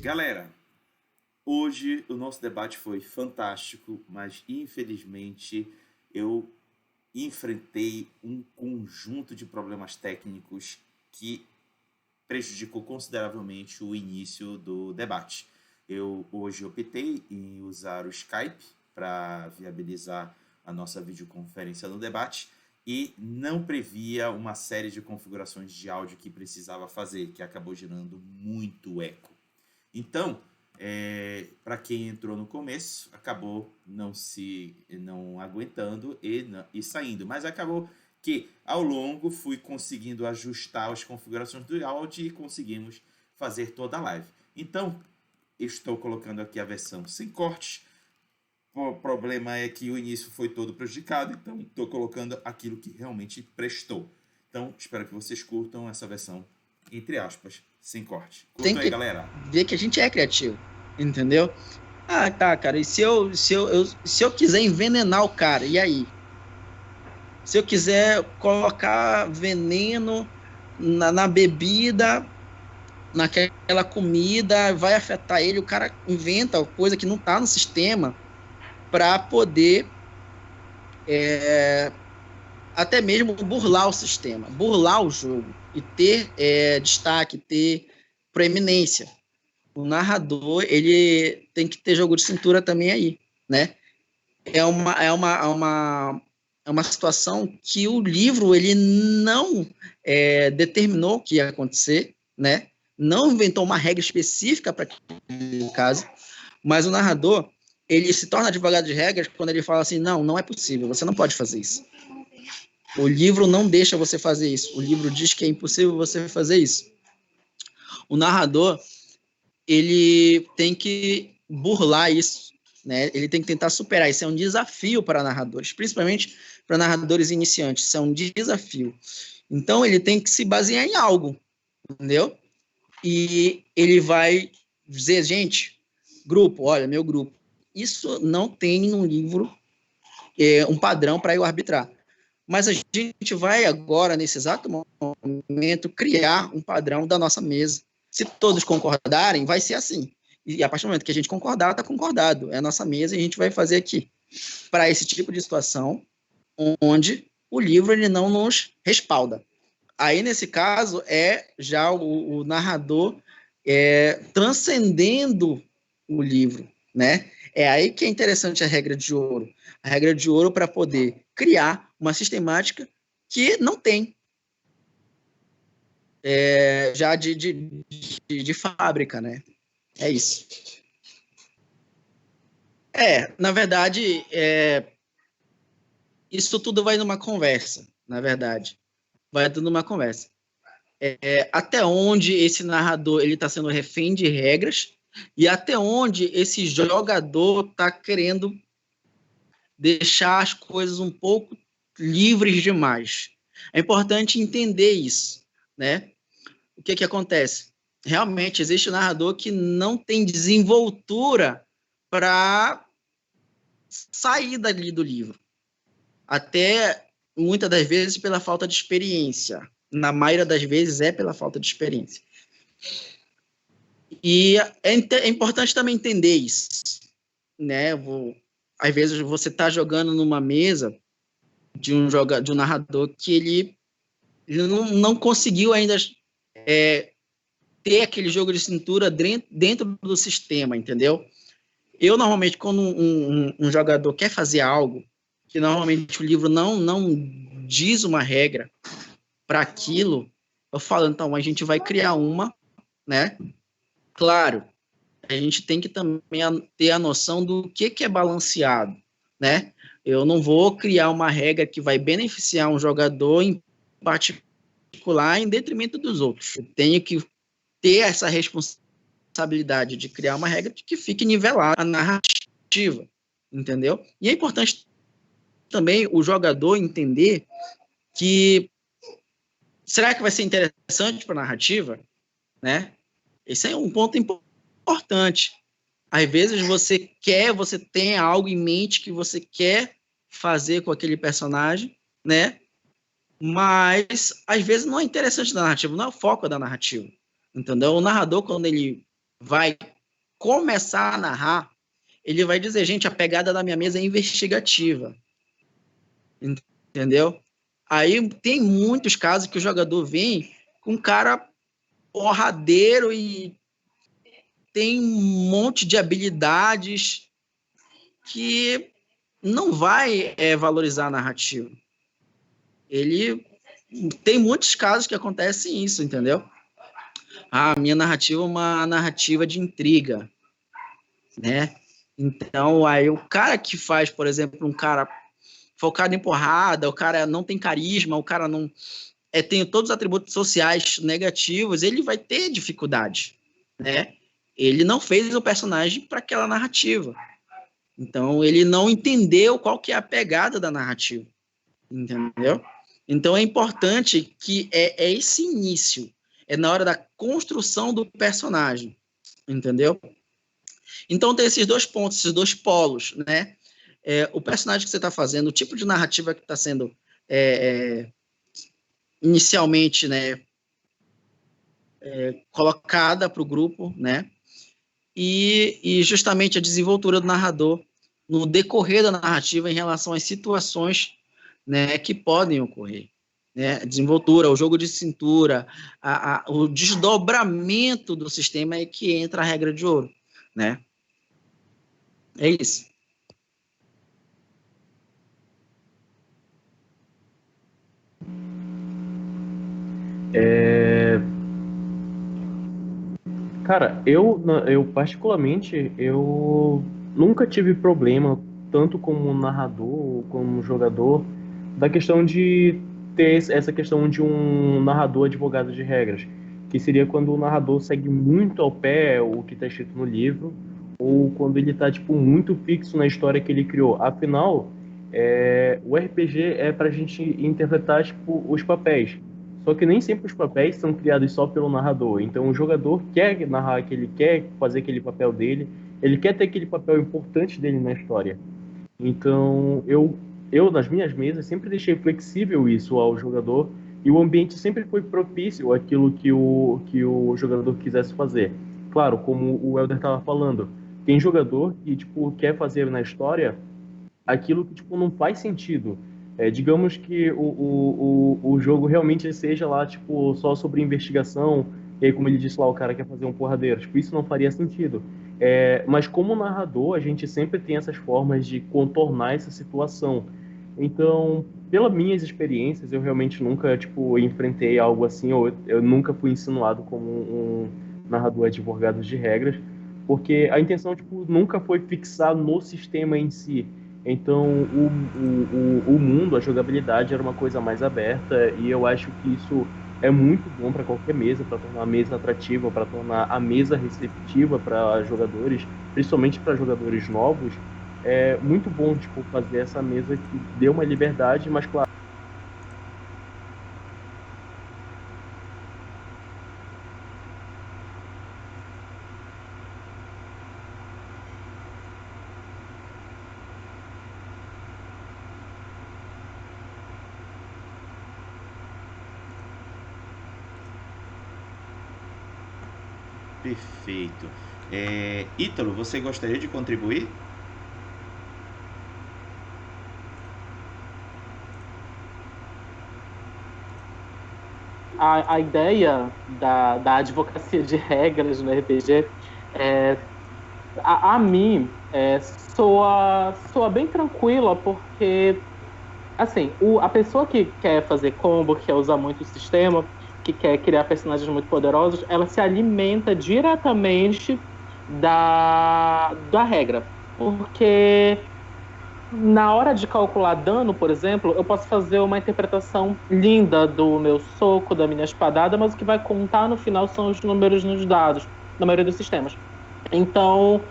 Galera, hoje o nosso debate foi fantástico, mas infelizmente eu enfrentei um conjunto de problemas técnicos que prejudicou consideravelmente o início do debate. Eu hoje optei em usar o Skype para viabilizar a nossa videoconferência no debate e não previa uma série de configurações de áudio que precisava fazer, que acabou gerando muito eco. Então, para quem entrou no começo, acabou não aguentando e saindo, mas acabou que ao longo fui conseguindo ajustar as configurações do áudio e conseguimos fazer toda a live. Então, estou colocando aqui a versão sem cortes. O problema é que o início foi todo prejudicado, então estou colocando aquilo que realmente prestou. Então, espero que vocês curtam essa versão, entre aspas, sem corte. Tem Curtam aí, que galera. ver que a gente é criativo, entendeu? Ah, tá, cara. E se eu quiser envenenar o cara, e aí? Se eu quiser colocar veneno na bebida, naquela comida, vai afetar ele, o cara inventa coisa que não está no sistema para poder até mesmo burlar o sistema, burlar o jogo e ter destaque, ter proeminência. O narrador, ele tem que ter jogo de cintura também aí, né? É uma situação que o livro ele não determinou o que ia acontecer, né? Não inventou uma regra específica para aquele caso, mas o narrador ele se torna advogado de regras quando ele fala assim, não é possível, você não pode fazer isso. O livro não deixa você fazer isso. O livro diz que é impossível você fazer isso. O narrador ele tem que burlar isso, né? Ele tem que tentar superar. Isso é um desafio para narradores, principalmente para narradores iniciantes. Isso é um desafio. Então, ele tem que se basear em algo, entendeu? E ele vai dizer, gente, grupo, olha, meu grupo, isso não tem no livro um padrão para eu arbitrar. Mas a gente vai agora, nesse exato momento, criar um padrão da nossa mesa. Se todos concordarem, vai ser assim. E a partir do momento que a gente concordar, está concordado. É a nossa mesa e a gente vai fazer aqui. Para esse tipo de situação, onde o livro ele não nos respalda. Aí, nesse caso, é já o narrador transcendendo o livro, né? É aí que é interessante a regra de ouro. A regra de ouro para poder criar uma sistemática que não tem já de fábrica, né? É isso. Na verdade, isso tudo vai numa conversa, na verdade. Vai tudo numa conversa. Até onde esse narrador ele está sendo refém de regras e até onde esse jogador está querendo deixar as coisas um pouco livres demais. É importante entender isso, né? O que acontece? Realmente existe um narrador que não tem desenvoltura para sair dali do livro. Até muitas das vezes pela falta de experiência. Na maioria das vezes é pela falta de experiência. E é importante também entender isso, né? Às vezes você está jogando numa mesa de um narrador que ele não conseguiu ainda ter aquele jogo de cintura dentro do sistema, entendeu? Eu, normalmente, quando um jogador quer fazer algo que normalmente o livro não diz uma regra para aquilo, eu falo, então, a gente vai criar uma, né? Claro, a gente tem que também ter a noção do que é balanceado, né? Eu não vou criar uma regra que vai beneficiar um jogador em particular em detrimento dos outros. Eu tenho que ter essa responsabilidade de criar uma regra que fique nivelada a narrativa, entendeu? E é importante também o jogador entender que será que vai ser interessante para a narrativa, né? Esse é um ponto importante. Às vezes você tem algo em mente que você quer fazer com aquele personagem, né? Mas às vezes não é interessante da narrativa, não é o foco da narrativa, entendeu? O narrador, quando ele vai começar a narrar, ele vai dizer, gente, a pegada da minha mesa é investigativa. Entendeu? Aí tem muitos casos que o jogador vem com um cara porradeiro e tem um monte de habilidades que não vai valorizar a narrativa. Ele tem muitos casos que acontecem isso, entendeu? A minha narrativa é uma narrativa de intriga, né? Então, aí o cara que faz, por exemplo, um cara focado em porrada, o cara não tem carisma, o cara não tem todos os atributos sociais negativos, ele vai ter dificuldade, né? Ele não fez o personagem para aquela narrativa. Então, ele não entendeu qual que é a pegada da narrativa, entendeu? Então, é importante que é esse início, é na hora da construção do personagem, entendeu? Então, tem esses dois pontos, esses dois polos, né? O personagem que você está fazendo, o tipo de narrativa que está sendo inicialmente, né, colocada para o grupo, né? E justamente a desenvoltura do narrador no decorrer da narrativa em relação às situações, né, que podem ocorrer. Né? A desenvoltura, o jogo de cintura, o desdobramento do sistema é que entra a regra de ouro. Né? É isso. Cara, eu particularmente, eu nunca tive problema, tanto como narrador, como jogador, da questão de ter essa questão de um narrador advogado de regras, que seria quando o narrador segue muito ao pé o que está escrito no livro, ou quando ele está tipo, muito fixo na história que ele criou. Afinal, o RPG é para a gente interpretar tipo, os papéis. Só que nem sempre os papéis são criados só pelo narrador. Então o jogador quer narrar, que ele quer fazer aquele papel dele, ele quer ter aquele papel importante dele na história. Então eu nas minhas mesas sempre deixei flexível isso ao jogador e o ambiente sempre foi propício àquilo que o jogador quisesse fazer. Claro, como o Elder estava falando, tem jogador que tipo quer fazer na história aquilo que tipo não faz sentido. Digamos que o jogo realmente seja lá, tipo, só sobre investigação, e aí, como ele disse lá, o cara quer fazer um porradeiro. Tipo, isso não faria sentido. Mas como narrador, a gente sempre tem essas formas de contornar essa situação. Então, pelas minhas experiências, eu realmente nunca, tipo, enfrentei algo assim, ou eu nunca fui insinuado como um narrador advogado de regras, porque a intenção, tipo, nunca foi fixar no sistema em si. Então, o mundo, a jogabilidade era uma coisa mais aberta e eu acho que isso é muito bom para qualquer mesa, para tornar a mesa atrativa, para tornar a mesa receptiva para jogadores, principalmente para jogadores novos. É muito bom, tipo, fazer essa mesa que dê uma liberdade, mas claro. Perfeito. Ítalo, você gostaria de contribuir? A ideia da advocacia de regras no RPG, a mim, soa bem tranquila, porque, assim, a pessoa que quer fazer combo, que quer usar muito o sistema, que quer criar personagens muito poderosos, ela se alimenta diretamente da regra. Porque na hora de calcular dano, por exemplo, eu posso fazer uma interpretação linda do meu soco, da minha espadada, mas o que vai contar no final são os números nos dados, na maioria dos sistemas. Então,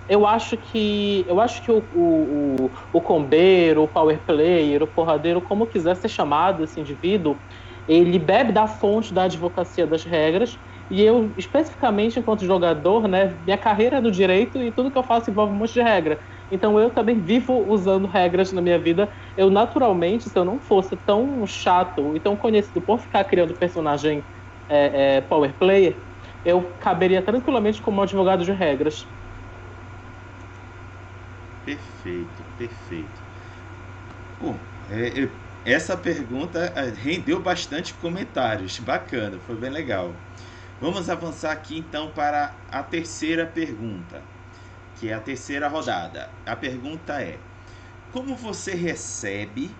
eu acho que o combeiro, o power player, o porradeiro, como quiser ser chamado esse indivíduo, ele bebe da fonte da advocacia das regras, e eu, especificamente enquanto jogador, né, minha carreira é no direito e tudo que eu faço envolve um monte de regra. Então eu também vivo usando regras na minha vida. Eu, naturalmente, se eu não fosse tão chato e tão conhecido por ficar criando personagem power player, eu caberia tranquilamente como advogado de regras. Perfeito. Bom, essa pergunta rendeu bastante comentários. Bacana, foi bem legal. Vamos avançar aqui então para a terceira pergunta, que é a terceira rodada. A pergunta é: como você recebe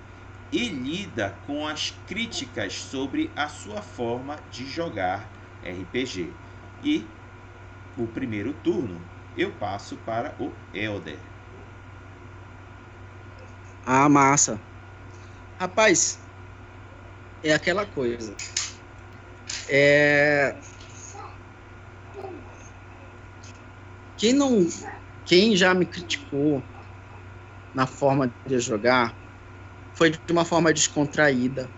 e lida com as críticas sobre a sua forma de jogar RPG? E o primeiro turno eu passo para o Elder. Ah, massa. Rapaz, é aquela coisa. Quem já me criticou na forma de jogar foi de uma forma descontraída.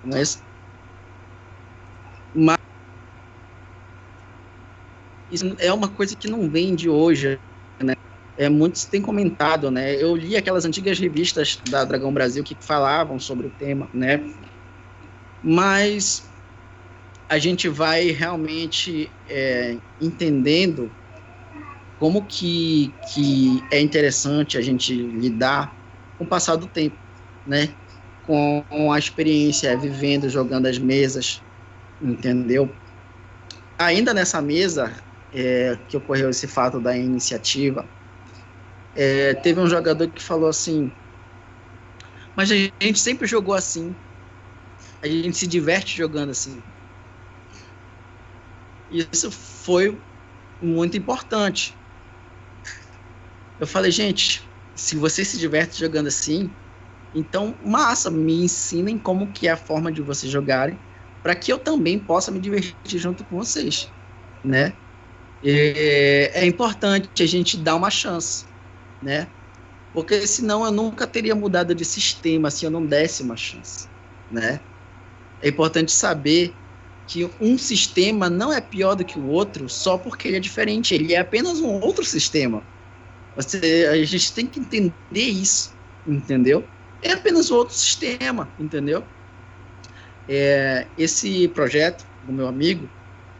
Mas isso é uma coisa que não vem de hoje, né? Muitos têm comentado, né? Eu li aquelas antigas revistas da Dragão Brasil que falavam sobre o tema, né? Mas a gente vai realmente entendendo como que é interessante a gente lidar com o passar do tempo, né? Com a experiência, vivendo, jogando as mesas, entendeu? Ainda nessa mesa que ocorreu esse fato da iniciativa, teve um jogador que falou assim: mas a gente sempre jogou assim, a gente se diverte jogando assim. Isso foi muito importante. Eu falei: gente, se você se diverte jogando assim, então massa, me ensinem como que é a forma de vocês jogarem, para que eu também possa me divertir junto com vocês, né? É importante a gente dar uma chance, né? Porque senão eu nunca teria mudado de sistema se eu não desse uma chance, né? É importante saber que um sistema não é pior do que o outro só porque ele é diferente, ele é apenas um outro sistema. A gente tem que entender isso, entendeu? É apenas outro sistema, entendeu? Esse projeto do meu amigo,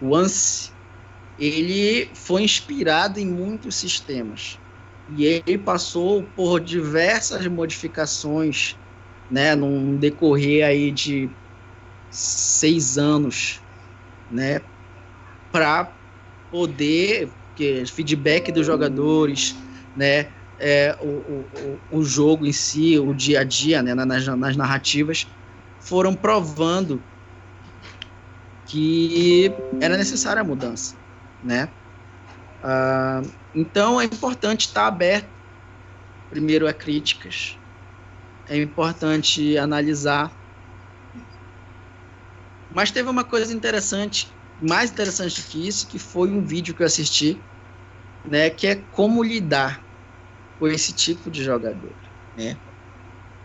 o ANSI, ele foi inspirado em muitos sistemas. E ele passou por diversas modificações, né, num decorrer aí de 6 anos, né, para poder, porque feedback dos jogadores, né, o jogo em si, o dia a dia, né, nas narrativas, foram provando que era necessária a mudança, né? Então é importante estar aberto primeiro a críticas, é importante analisar. Mas teve uma coisa interessante, mais interessante que isso, que foi um vídeo que eu assisti, né, que é como lidar com esse tipo de jogador, né?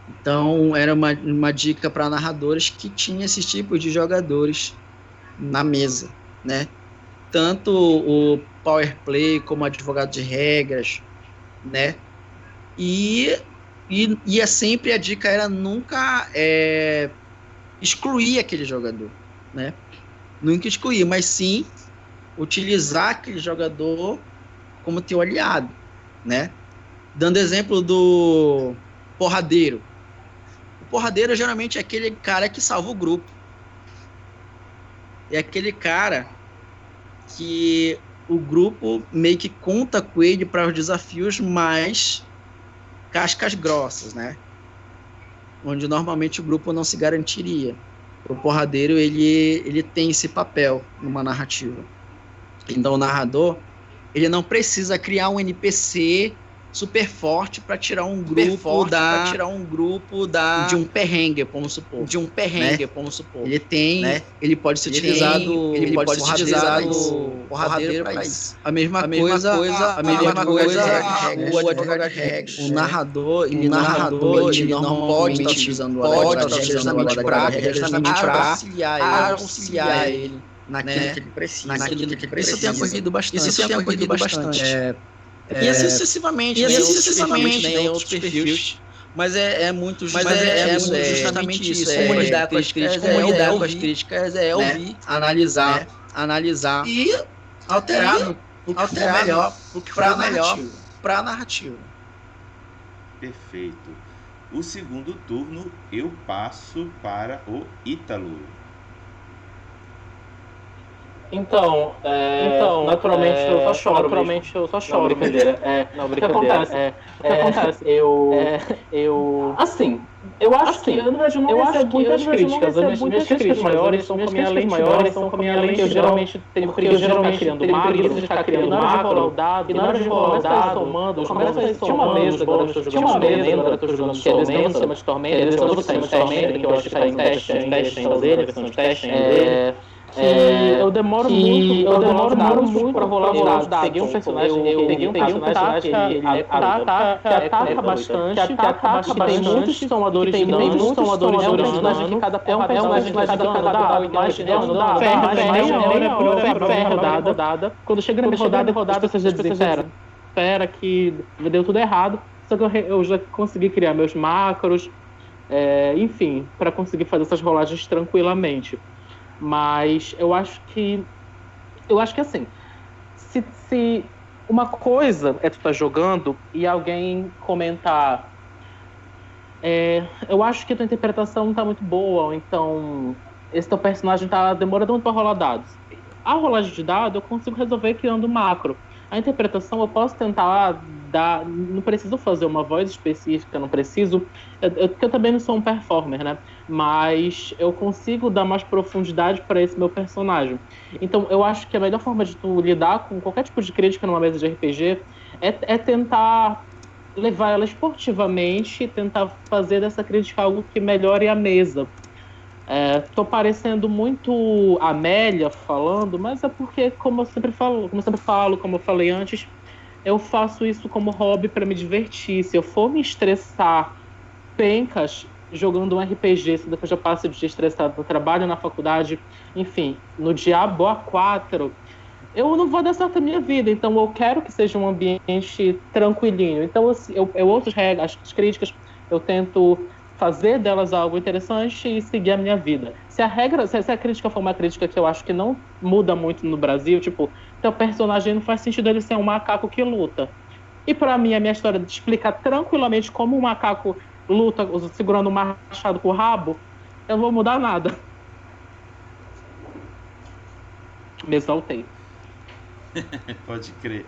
Então era uma dica para narradores que tinha esse tipo de jogadores na mesa, né? Tanto o power play como advogado de regras, né? E sempre a dica era nunca excluir aquele jogador, né? Nunca excluir, mas sim utilizar aquele jogador como teu aliado, né? Dando exemplo do porradeiro. O porradeiro geralmente é aquele cara que salva o grupo. É aquele cara que o grupo meio que conta com ele para os desafios mais cascas grossas, né? Onde normalmente o grupo não se garantiria. O porradeiro, ele tem esse papel numa narrativa. Então o narrador, ele não precisa criar um NPC super forte para tirar um grupo de um perrengue, vamos supor. Ele tem, né? Ele pode ser utilizado, o porradeiro para isso. A mesma coisa o advogado de regras. O narrador, ele não pode estar utilizando o advogado de regras para auxiliar ele naquilo que ele precisa. Isso tem ocorrido bastante. E assim sucessivamente, né, em outros perfis. Mas é muito justamente isso. Como lidar com as críticas, é ouvir, analisar e alterar o que for melhor para a narrativa. Perfeito. O segundo turno eu passo para o Ítalo. Então, naturalmente eu só choro. Não, brincadeira. O que acontece? Eu assim, eu acho que eu não recebo muitas críticas. As minhas críticas maiores são com a minha lente branca. Eu geralmente tenho preguiça de ficar criando macro. E na hora de rolar o dado, tinha uma mesa agora que eu estou jogando que é desse novo sistema de Tormenta, desse novo sistema de Tormenta, que eu acho que está em teste ainda dele, versão de teste ainda dele. Eu demoro muito para rolar os dados. Peguei um personagem que ataca bastante, que tem muitos tomadores de dano, é um personagem que cada dado mais meia rodada. Quando chega na rodada, as pessoas já dizem, espera que deu tudo errado. Só que eu já consegui criar meus macros, enfim, para conseguir fazer essas rolagens tranquilamente. Mas eu acho que assim, se uma coisa é tu tá jogando e alguém comentar eu acho que a tua interpretação não tá muito boa, ou então esse teu personagem tá demorando muito pra rolar dados. A rolagem de dado eu consigo resolver criando macro. A interpretação eu posso tentar dar, não preciso fazer uma voz específica, não preciso, porque eu também não sou um performer, né? Mas eu consigo dar mais profundidade para esse meu personagem. Então eu acho que a melhor forma de tu lidar com qualquer tipo de crítica numa mesa de RPG é tentar levar ela esportivamente, tentar fazer dessa crítica algo que melhore a mesa. Tô parecendo muito Amélia falando, mas é porque, como eu falei antes, eu faço isso como hobby para me divertir. Se eu for me estressar pencas jogando um RPG, se depois eu passo de estressado no trabalho, na faculdade, enfim, no Diabo A4, eu não vou dar certo a minha vida. Então eu quero que seja um ambiente tranquilinho. Então eu ouço as críticas, eu tento fazer delas algo interessante e seguir a minha vida. Se a crítica for uma crítica que eu acho que não muda muito no Brasil, tipo, teu personagem não faz sentido ele ser um macaco que luta. E pra mim, a minha história de explicar tranquilamente como um macaco luta segurando um machado com o rabo, eu não vou mudar nada. Me exaltei. Pode crer.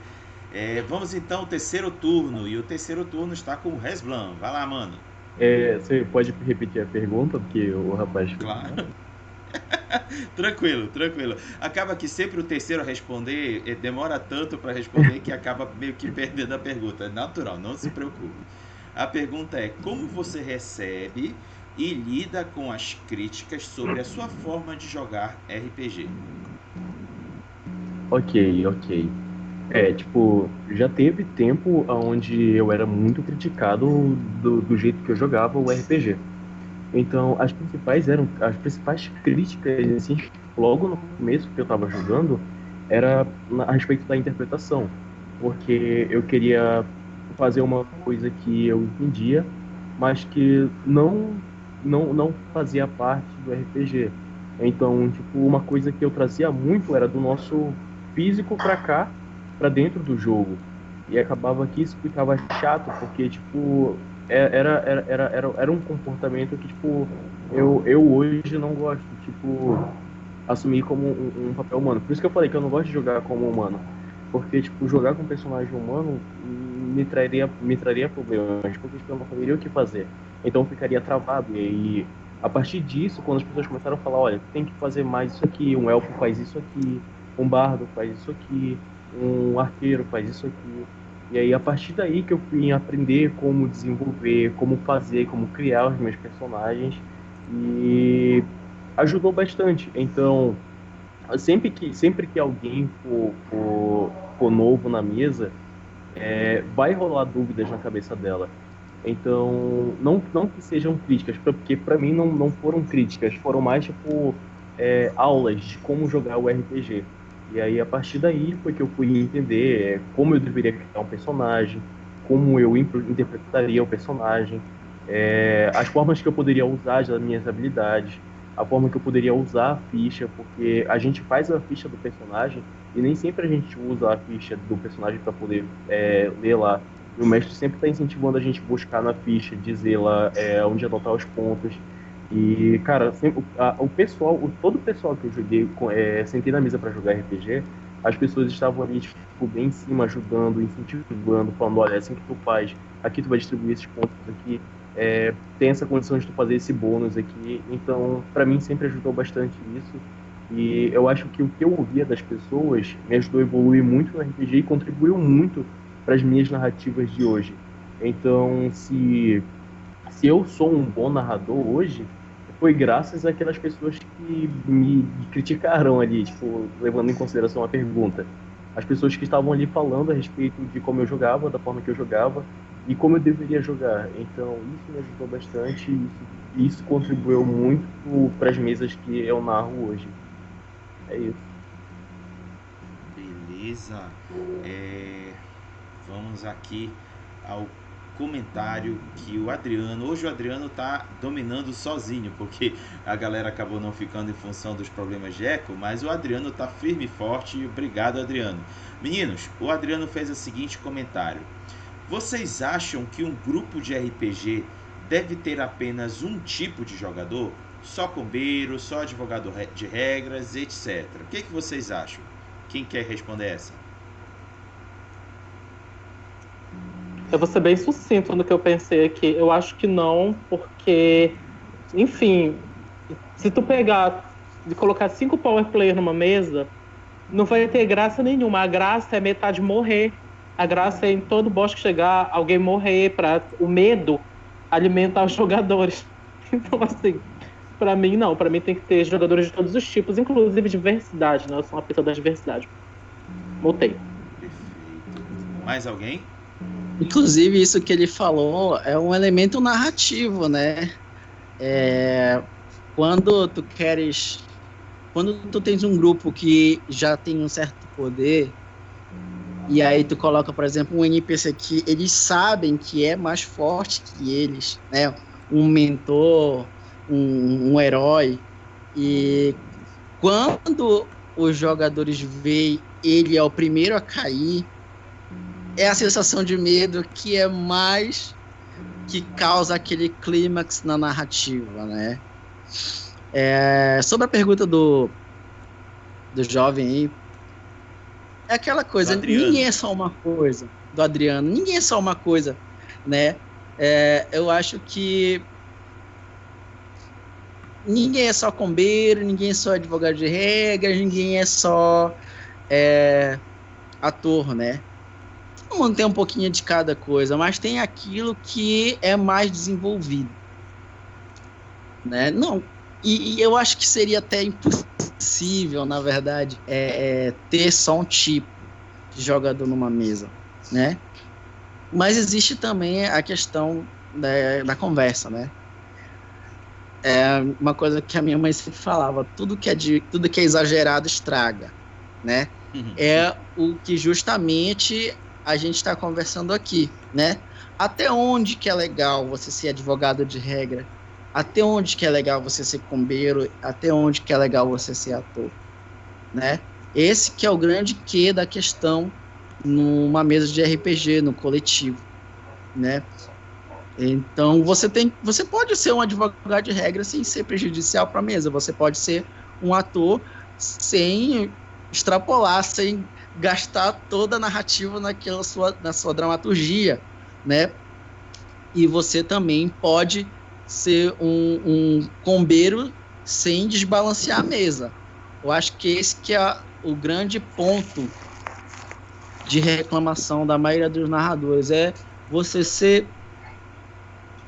Vamos então ao terceiro turno. E o terceiro turno está com o Resblan. Vai lá, mano. Você pode repetir a pergunta, porque o rapaz... Claro. Tranquilo. Acaba que sempre o terceiro a responder demora tanto para responder que acaba meio que perdendo a pergunta. É natural, não se preocupe. A pergunta é: como você recebe e lida com as críticas sobre a sua forma de jogar RPG? Ok. Já teve tempo onde eu era muito criticado do jeito que eu jogava o RPG. Então, as principais críticas, assim, logo no começo que eu estava jogando, era a respeito da interpretação. Porque eu queria fazer uma coisa que eu entendia, mas que não fazia parte do RPG. Então, uma coisa que eu trazia muito era do nosso físico pra cá, pra dentro do jogo. E acabava que isso ficava chato, porque, era um comportamento que, eu hoje não gosto, assumir como um papel humano. Por isso que eu falei que eu não gosto de jogar como humano. Porque, jogar com um personagem humano me traria problemas, porque eu não saberia o que fazer. Então eu ficaria travado. E aí, a partir disso, quando as pessoas começaram a falar, olha, tem que fazer mais isso aqui, um elfo faz isso aqui, um bardo faz isso aqui, um arqueiro faz isso aqui. E aí, a partir daí que eu fui aprender como desenvolver, como fazer, como criar os meus personagens. E ajudou bastante. Então, sempre que alguém for novo na mesa, vai rolar dúvidas na cabeça dela. Então, não que sejam críticas, porque para mim não foram críticas, foram mais aulas de como jogar o RPG. E aí, a partir daí, foi que eu fui entender como eu deveria criar um personagem, como eu interpretaria o personagem, as formas que eu poderia usar as minhas habilidades, a forma que eu poderia usar a ficha, porque a gente faz a ficha do personagem e nem sempre a gente usa a ficha do personagem para poder ler lá. E o mestre sempre está incentivando a gente a buscar na ficha, dizer lá onde anotar os pontos. E, cara, sempre, todo o pessoal que eu joguei, sentei na mesa para jogar RPG, as pessoas estavam ali, tipo, bem em cima, ajudando, incentivando, falando, olha, é assim que tu faz, aqui tu vai distribuir esses pontos aqui, tem essa condição de tu fazer esse bônus aqui. Então, para mim, sempre ajudou bastante isso. E eu acho que o que eu ouvia das pessoas me ajudou a evoluir muito no RPG e contribuiu muito para as minhas narrativas de hoje. Então, se eu sou um bom narrador hoje, foi graças àquelas pessoas que me criticaram ali, tipo, levando em consideração a pergunta. As pessoas que estavam ali falando a respeito de como eu jogava, da forma que eu jogava e como eu deveria jogar. Então, isso me ajudou bastante e isso contribuiu muito para as mesas que eu narro hoje. É isso. Beleza. Vamos aqui ao comentário que hoje o Adriano tá dominando sozinho, porque a galera acabou não ficando em função dos problemas de eco, mas o Adriano tá firme e forte. Obrigado, Adriano. Meninos, o Adriano fez o seguinte comentário: vocês acham que um grupo de RPG deve ter apenas um tipo de jogador? Só combeiro, só advogado de regras, etc. O que vocês acham? Quem quer responder essa? Eu vou ser bem sucinto no que eu pensei aqui. Eu acho que não, porque, enfim, se tu pegar e colocar 5 power players numa mesa, não vai ter graça nenhuma. A graça é metade morrer. A graça é em todo boss que chegar, alguém morrer, para o medo alimentar os jogadores. Então, assim, pra mim não. Pra mim tem que ter jogadores de todos os tipos, inclusive diversidade, né? Eu sou uma pessoa da diversidade. Mutei. Perfeito. Mais alguém? Inclusive, isso que ele falou é um elemento narrativo, né? Quando tu tens um grupo que já tem um certo poder, e aí tu coloca, por exemplo, um NPC que eles sabem que é mais forte que eles, né? Um mentor, um herói, e quando os jogadores veem ele é o primeiro a cair, é a sensação de medo que é mais que causa aquele clímax na narrativa, né? Sobre a pergunta do jovem aí, é aquela coisa, ninguém é só uma coisa, do Adriano, ninguém é só uma coisa, né? Eu acho que ninguém é só combeiro, ninguém é só advogado de regras, ninguém é só ator, né? Todo mundo tem um pouquinho de cada coisa, mas tem aquilo que é mais desenvolvido, né? Não, e eu acho que seria até impossível, na verdade, ter só um tipo de jogador numa mesa, né? Mas existe também a questão da conversa, né? É uma coisa que a minha mãe sempre falava: tudo que é exagerado estraga, né? É o que justamente a gente está conversando aqui, né? Até onde que é legal você ser advogado de regra? Até onde que é legal você ser combeiro? Até onde que é legal você ser ator, né? Esse que é o grande quê da questão numa mesa de RPG, no coletivo, né? Então você pode ser um advogado de regra sem ser prejudicial para a mesa. Você pode ser um ator sem extrapolar, sem gastar toda a narrativa na sua dramaturgia, né? E você também pode ser um combeiro sem desbalancear a mesa. Eu acho que esse que é o grande ponto de reclamação da maioria dos narradores, é você ser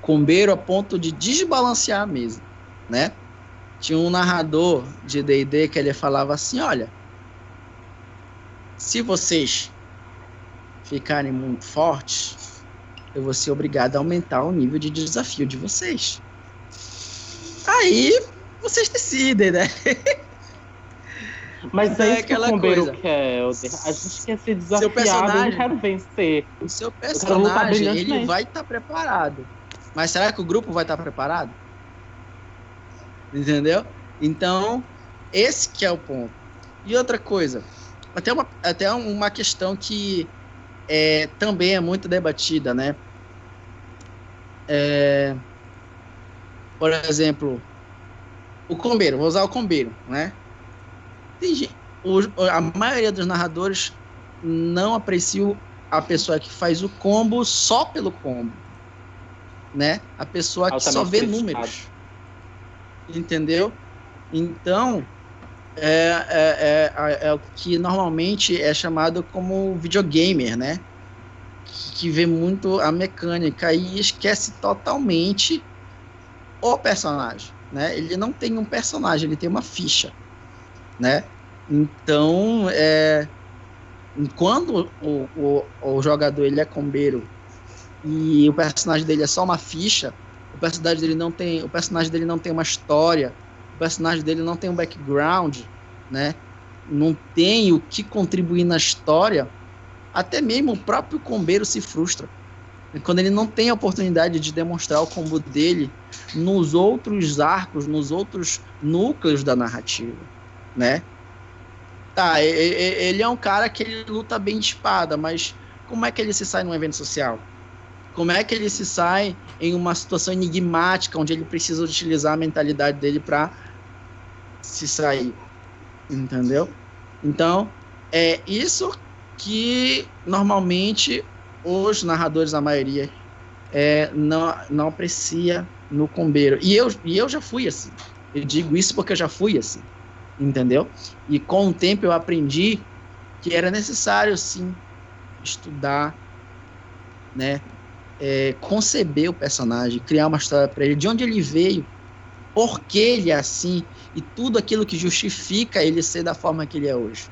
combeiro a ponto de desbalancear a mesa, né? Tinha um narrador de D&D que ele falava assim: olha, se vocês ficarem muito fortes, eu vou ser obrigado a aumentar o nível de desafio de vocês. Aí vocês decidem, né? Mas é isso que o combeiro coisa. quer, Elder. A gente quer ser desafiado, eu não quero vencer. O seu personagem, ele vai estar preparado. Mas será que o grupo vai estar preparado? Entendeu? Então, esse que é o ponto. E outra coisa, até uma questão que também é muito debatida, né? Por exemplo, o combeiro, vou usar o combeiro, né? A maioria dos narradores não aprecia a pessoa que faz o combo só pelo combo, né? A pessoa que só vê números, entendeu? Então, é o que normalmente é chamado como videogamer, né? Que vê muito a mecânica e esquece totalmente o personagem, né? Ele não tem um personagem, ele tem uma ficha, né? Então, quando o jogador ele é combeiro e o personagem dele é só uma ficha, o personagem dele não tem uma história, o personagem dele não tem um background, né? Não tem o que contribuir na história, até mesmo o próprio combeiro se frustra quando ele não tem a oportunidade de demonstrar o combo dele nos outros arcos, nos outros núcleos da narrativa, né? Tá, ele é um cara que ele luta bem de espada, mas como é que ele se sai num evento social? Como é que ele se sai em uma situação enigmática, onde ele precisa utilizar a mentalidade dele para se sair? Entendeu? Então, é isso que normalmente os narradores, a maioria, não aprecia no combeiro. E eu já fui assim. Eu digo isso porque eu já fui assim. Entendeu? E com o tempo eu aprendi que era necessário, sim, estudar, né? Conceber o personagem, criar uma história para ele, de onde ele veio, por que ele é assim, e tudo aquilo que justifica ele ser da forma que ele é hoje.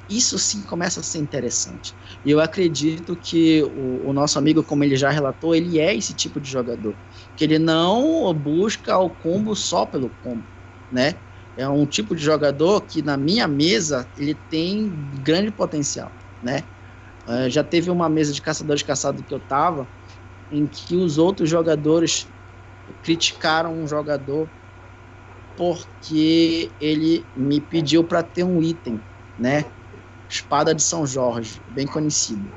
Isso sim começa a ser interessante. E eu acredito que o nosso amigo, como ele já relatou, ele é esse tipo de jogador, que ele não busca o combo só pelo combo, né? É um tipo de jogador que na minha mesa ele tem grande potencial, né? Já teve uma mesa de caçadores caçados que eu tava, em que os outros jogadores criticaram um jogador porque ele me pediu para ter um item, né? Espada de São Jorge, bem conhecido.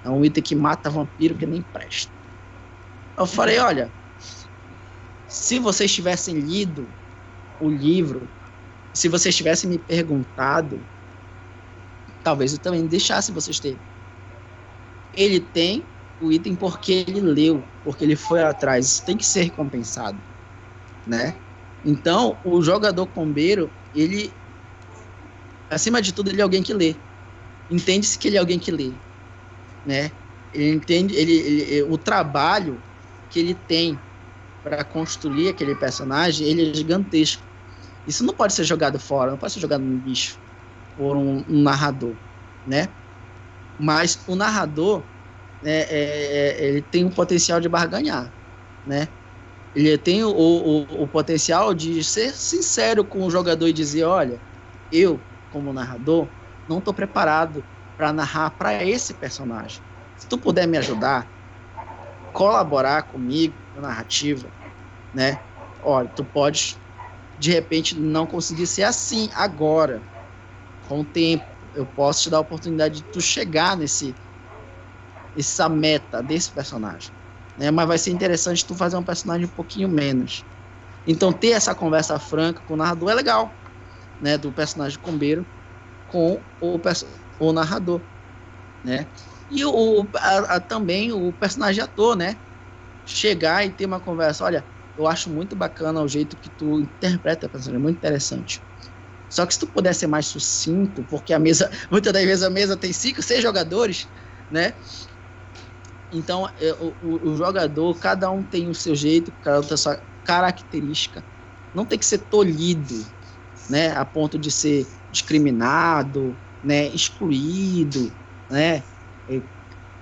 É um item que mata vampiro que nem presta. Eu falei, olha, se vocês tivessem lido o livro, se vocês tivessem me perguntado, talvez eu também deixasse vocês terem. Ele tem o item porque ele leu, porque ele foi atrás. Isso tem que ser recompensado, né? Então, o jogador combeiro, ele, acima de tudo, ele é alguém que lê. Entende-se que ele é alguém que lê, né? Ele entende, o trabalho que ele tem para construir aquele personagem, ele é gigantesco. Isso não pode ser jogado fora, não pode ser jogado no lixo por um narrador, né? Mas o narrador, ele tem um potencial de barganhar, né? Ele tem o potencial de ser sincero com o jogador e dizer, olha, eu, como narrador, não estou preparado para narrar para esse personagem. Se tu puder me ajudar, colaborar comigo na narrativa, né? Olha, tu pode de repente não conseguir ser assim agora. Com o tempo, eu posso te dar a oportunidade de tu chegar essa meta desse personagem, né? Mas vai ser interessante tu fazer um personagem um pouquinho menos. Então ter essa conversa franca com o narrador é legal, né? Do personagem combeiro com o narrador, né? E também o personagem ator, né? Chegar e ter uma conversa, olha, eu acho muito bacana o jeito que tu interpreta a personagem, é muito interessante. Só que se tu puder ser mais sucinto, porque muitas das vezes a mesa tem 5, 6 jogadores, né? Então, o jogador, cada um tem o seu jeito, cada um tem a sua característica. Não tem que ser tolhido, né? A ponto de ser discriminado, né? Excluído, né?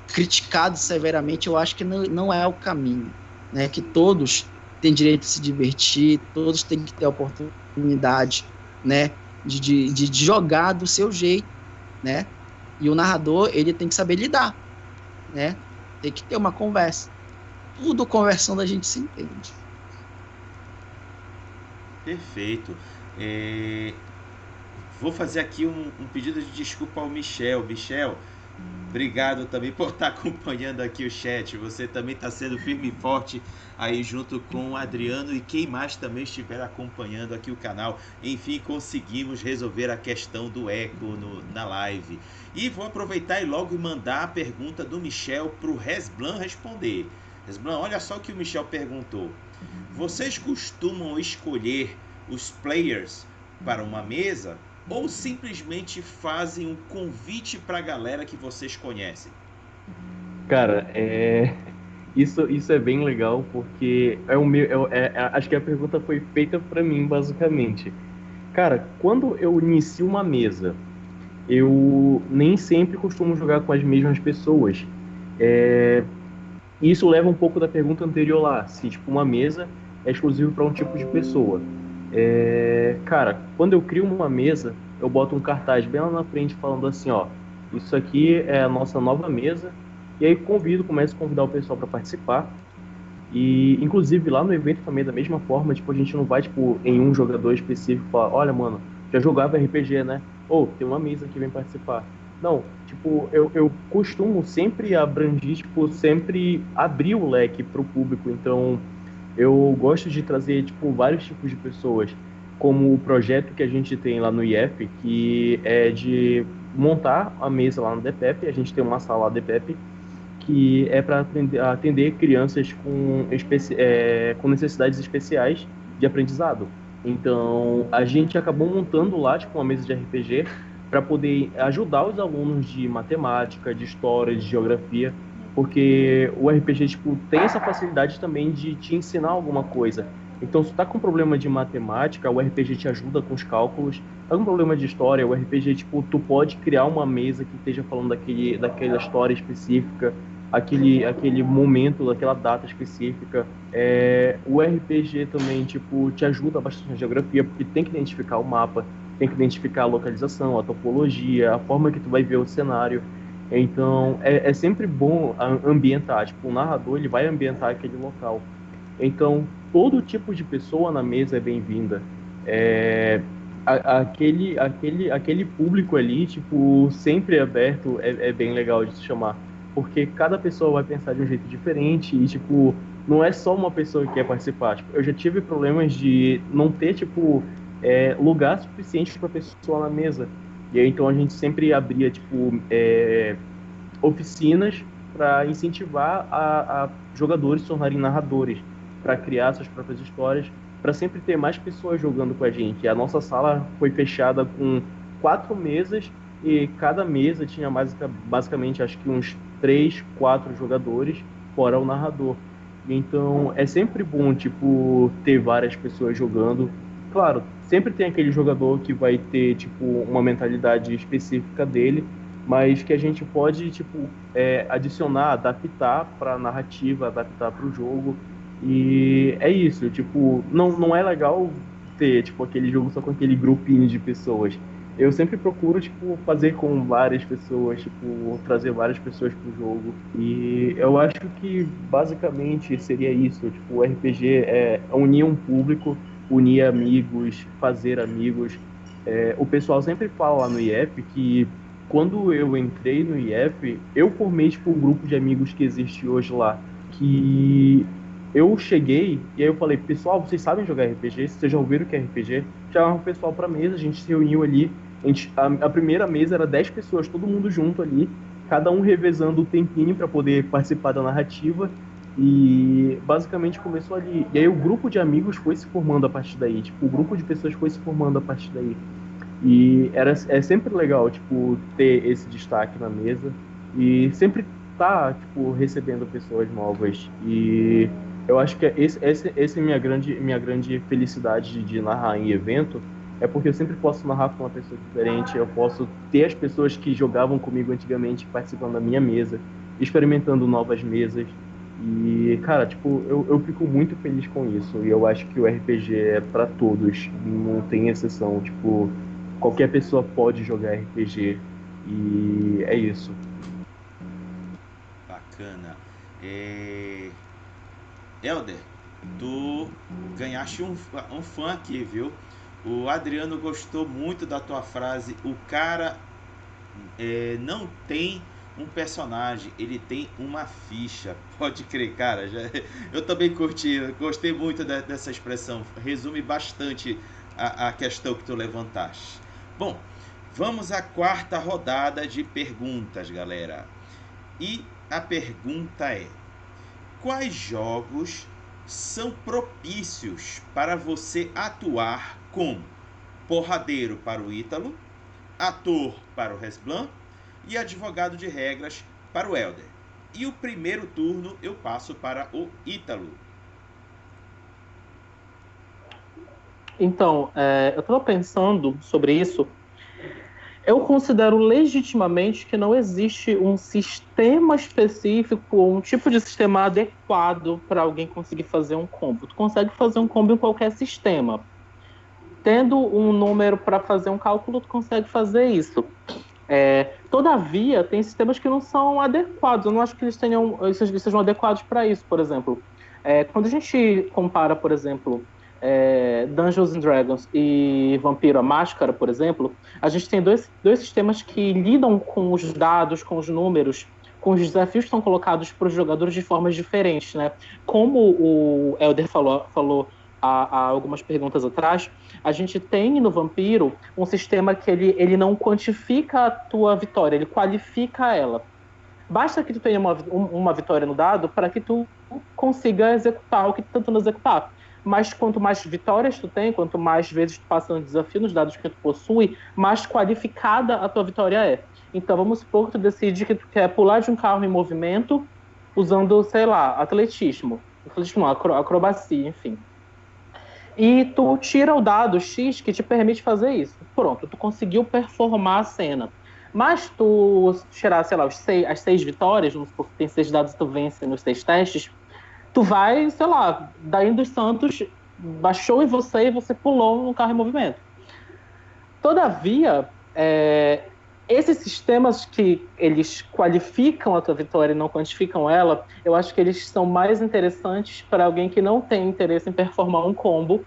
Criticado severamente. Eu acho que não é o caminho, né? Que todos têm direito de se divertir, todos têm que ter a oportunidade, né? De jogar do seu jeito, né? E o narrador, ele tem que saber lidar, né? Tem que ter uma conversa. tudo conversando a gente se entende. Perfeito. É, Vou fazer aqui um pedido de desculpa ao Michel. Michel, obrigado também por estar acompanhando aqui o chat. Você também está sendo firme e forte aí junto com o Adriano e quem mais também estiver acompanhando aqui o canal. Enfim, conseguimos resolver a questão do eco na live. E vou aproveitar e logo mandar a pergunta do Michel para o Resblan responder. Resblan, olha só o que o Michel perguntou. Vocês costumam escolher os players para uma mesa ou simplesmente fazem um convite para a galera que vocês conhecem? Cara, isso é bem legal porque acho que a pergunta foi feita para mim, basicamente. Cara, quando eu inicio uma mesa, eu nem sempre costumo jogar com as mesmas pessoas. É, Isso leva um pouco da pergunta anterior lá, se tipo uma mesa é exclusiva para um tipo de pessoa. Cara, quando eu crio uma mesa, eu boto um cartaz bem lá na frente falando assim, ó, isso aqui é a nossa nova mesa. E aí começo a convidar o pessoal para participar. E inclusive lá no evento também da mesma forma, tipo, a gente não vai tipo em um jogador específico falar, olha, mano, já jogava RPG, né? Ou tem uma mesa que vem participar. Não, tipo, eu costumo sempre abranger, tipo, sempre abrir o leque pro público. Então, eu gosto de trazer, tipo, vários tipos de pessoas, como o projeto que a gente tem lá no IF, que é de montar a mesa lá no DPEP. A gente tem uma sala lá no DPEP que é para atender crianças com necessidades especiais de aprendizado. Então, a gente acabou montando lá, tipo, uma mesa de RPG para poder ajudar os alunos de matemática, de história, de geografia, porque o RPG, tipo, tem essa facilidade também de te ensinar alguma coisa. Então, se tu tá com problema de matemática, o RPG te ajuda com os cálculos. Tá com problema de história, o RPG, tipo, tu pode criar uma mesa que esteja falando daquela história específica, aquele momento, daquela data específica. O RPG também, tipo, te ajuda bastante na geografia, porque tem que identificar o mapa, tem que identificar a localização, a topologia, a forma que tu vai ver o cenário. Então, é sempre bom ambientar. Tipo, o narrador, ele vai ambientar aquele local. Então, todo tipo de pessoa na mesa é bem-vinda. É, aquele público ali, tipo, sempre aberto, é bem legal de se chamar. Porque cada pessoa vai pensar de um jeito diferente e, tipo, não é só uma pessoa que quer participar. Tipo, eu já tive problemas de não ter, tipo, lugar suficiente para pessoa na mesa. E aí, então, a gente sempre abria, tipo, oficinas para incentivar a jogadores se tornarem narradores, para criar suas próprias histórias, para sempre ter mais pessoas jogando com a gente. A nossa sala foi fechada com 4 mesas e cada mesa tinha basicamente acho que uns 3, 4 jogadores, fora o narrador. Então é sempre bom tipo ter várias pessoas jogando. Claro, sempre tem aquele jogador que vai ter tipo uma mentalidade específica dele, mas que a gente pode tipo adicionar, adaptar para a narrativa, adaptar para o jogo. E é isso, tipo, não é legal ter tipo aquele jogo só com aquele grupinho de pessoas. Eu sempre procuro tipo fazer com várias pessoas, tipo, trazer várias pessoas pro jogo. E eu acho que basicamente seria isso, tipo, o RPG é unir um público, unir amigos, fazer amigos. O pessoal sempre fala lá no IF que quando eu entrei no IF, eu formei tipo um grupo de amigos que existe hoje lá, que eu cheguei e aí eu falei, pessoal, vocês sabem jogar RPG? Vocês já ouviram o que é RPG? Chamava o pessoal pra mesa, a gente se reuniu ali. A primeira mesa era 10 pessoas, todo mundo junto ali, cada um revezando o tempinho para poder participar da narrativa. E basicamente começou ali. E aí o grupo de amigos foi se formando a partir daí. Tipo, o grupo de pessoas foi se formando a partir daí. E é sempre legal, tipo, ter esse destaque na mesa e sempre tá, tipo, recebendo pessoas novas. E eu acho que essa é minha grande felicidade de narrar em evento, é porque eu sempre posso narrar com uma pessoa diferente, eu posso ter as pessoas que jogavam comigo antigamente participando da minha mesa, experimentando novas mesas. E, cara, tipo, eu fico muito feliz com isso. E eu acho que o RPG é pra todos, não tem exceção. Tipo, qualquer pessoa pode jogar RPG. E é isso. Bacana. É, Elder, tu ganhaste um fã aqui, viu? O Adriano gostou muito da tua frase. O cara não tem um personagem, ele tem uma ficha. Pode crer, cara. Eu também gostei muito dessa expressão. Resume bastante a questão que tu levantaste. Bom, vamos à quarta rodada de perguntas, galera. E a pergunta é: quais jogos são propícios para você atuar como porradeiro para o Ítalo, ator para o Resblan e advogado de regras para o Elder? E o primeiro turno eu passo para o Ítalo. Então, eu estava pensando sobre isso. Eu considero legitimamente que não existe um sistema específico ou um tipo de sistema adequado para alguém conseguir fazer um combo. Tu consegue fazer um combo em qualquer sistema. Tendo um número para fazer um cálculo, tu consegue fazer isso. Todavia, tem sistemas que não são adequados. Eu não acho que eles sejam adequados para isso, por exemplo. Quando a gente compara, por exemplo, Dungeons and Dragons e Vampiro à Máscara, por exemplo, a gente tem dois sistemas que lidam com os dados, com os números, com os desafios que são colocados para os jogadores de formas diferentes, né? Como o Elder falou há algumas perguntas atrás, a gente tem no Vampiro um sistema que ele não quantifica a tua vitória, ele qualifica ela. Basta que tu tenha uma vitória no dado para que tu consiga executar o que tu tá tentando executar. Mas quanto mais vitórias tu tem, quanto mais vezes tu passa no desafio, nos dados que tu possui, mais qualificada a tua vitória é. Então vamos supor que tu decide que tu quer pular de um carro em movimento usando, sei lá, atletismo não, acrobacia, enfim. E tu tira o dado X que te permite fazer isso. Pronto, tu conseguiu performar a cena. Mas tu tirar, sei lá, as 6 vitórias, vamos supor que tem 6 dados e tu vence nos 6 testes, tu vai, sei lá, daí dos Santos, baixou em você e você pulou no carro em movimento. Todavia, esses sistemas que eles qualificam a tua vitória e não quantificam ela, eu acho que eles são mais interessantes para alguém que não tem interesse em performar um combo,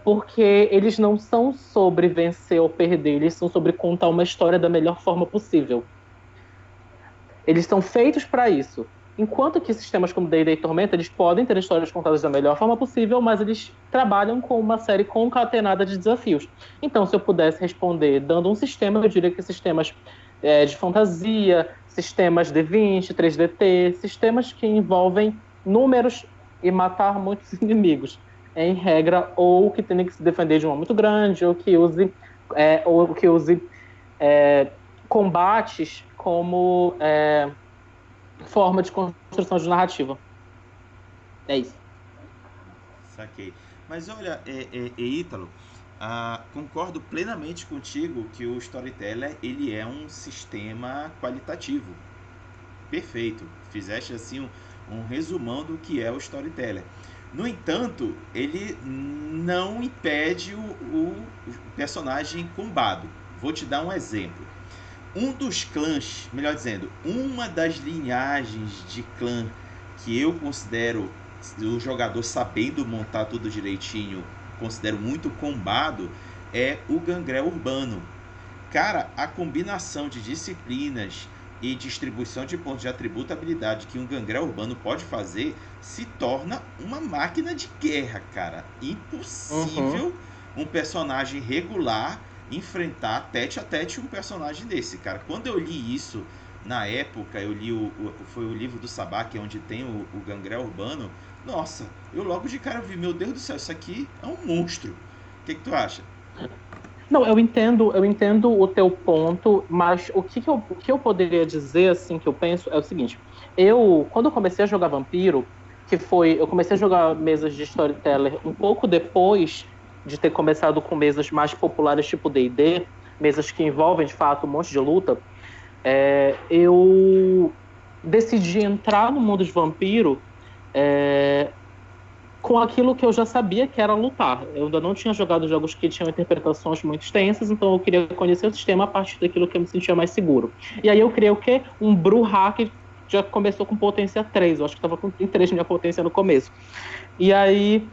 porque eles não são sobre vencer ou perder, eles são sobre contar uma história da melhor forma possível. Eles estão feitos para isso. Enquanto que sistemas como D&D e Tormenta, eles podem ter histórias contadas da melhor forma possível, mas eles trabalham com uma série concatenada de desafios. Então, se eu pudesse responder dando um sistema, eu diria que sistemas de fantasia, sistemas D20, 3DT, sistemas que envolvem números e matar muitos inimigos, em regra, ou que tenha que se defender de uma muito grande, ou que use combates como forma de construção de narrativa. É isso. Saquei. Mas olha, Ítalo, concordo plenamente contigo que o Storyteller ele é um sistema qualitativo. Perfeito. Fizeste assim um resumão do que é o Storyteller. No entanto, ele não impede o personagem combado. Vou te dar um exemplo. Um dos clãs, melhor dizendo, uma das linhagens de clã que eu considero, o jogador sabendo montar tudo direitinho, considero muito combado, é o Gangrel Urbano. Cara, a combinação de disciplinas e distribuição de pontos de atributo e habilidade que um Gangrel Urbano pode fazer se torna uma máquina de guerra, cara. Impossível um personagem regular enfrentar tete a tete um personagem desse, cara. Quando eu li isso na época, eu li foi o livro do Sabá, que é onde tem o Gangrel Urbano. Nossa, eu logo de cara vi, meu Deus do céu, isso aqui é um monstro. O que tu acha? Não, eu entendo o teu ponto, mas o que eu poderia dizer, assim, que eu penso é o seguinte. Quando eu comecei a jogar Vampiro, eu comecei a jogar mesas de Storyteller um pouco depois de ter começado com mesas mais populares tipo D&D, mesas que envolvem, de fato, um monte de luta, eu decidi entrar no mundo de Vampiro com aquilo que eu já sabia que era lutar. Eu ainda não tinha jogado jogos que tinham interpretações muito extensas, então eu queria conhecer o sistema a partir daquilo que eu me sentia mais seguro. E aí eu criei o quê? Um Bruhack já começou com potência 3. Eu acho que tava com 3 de minha potência no começo. E aí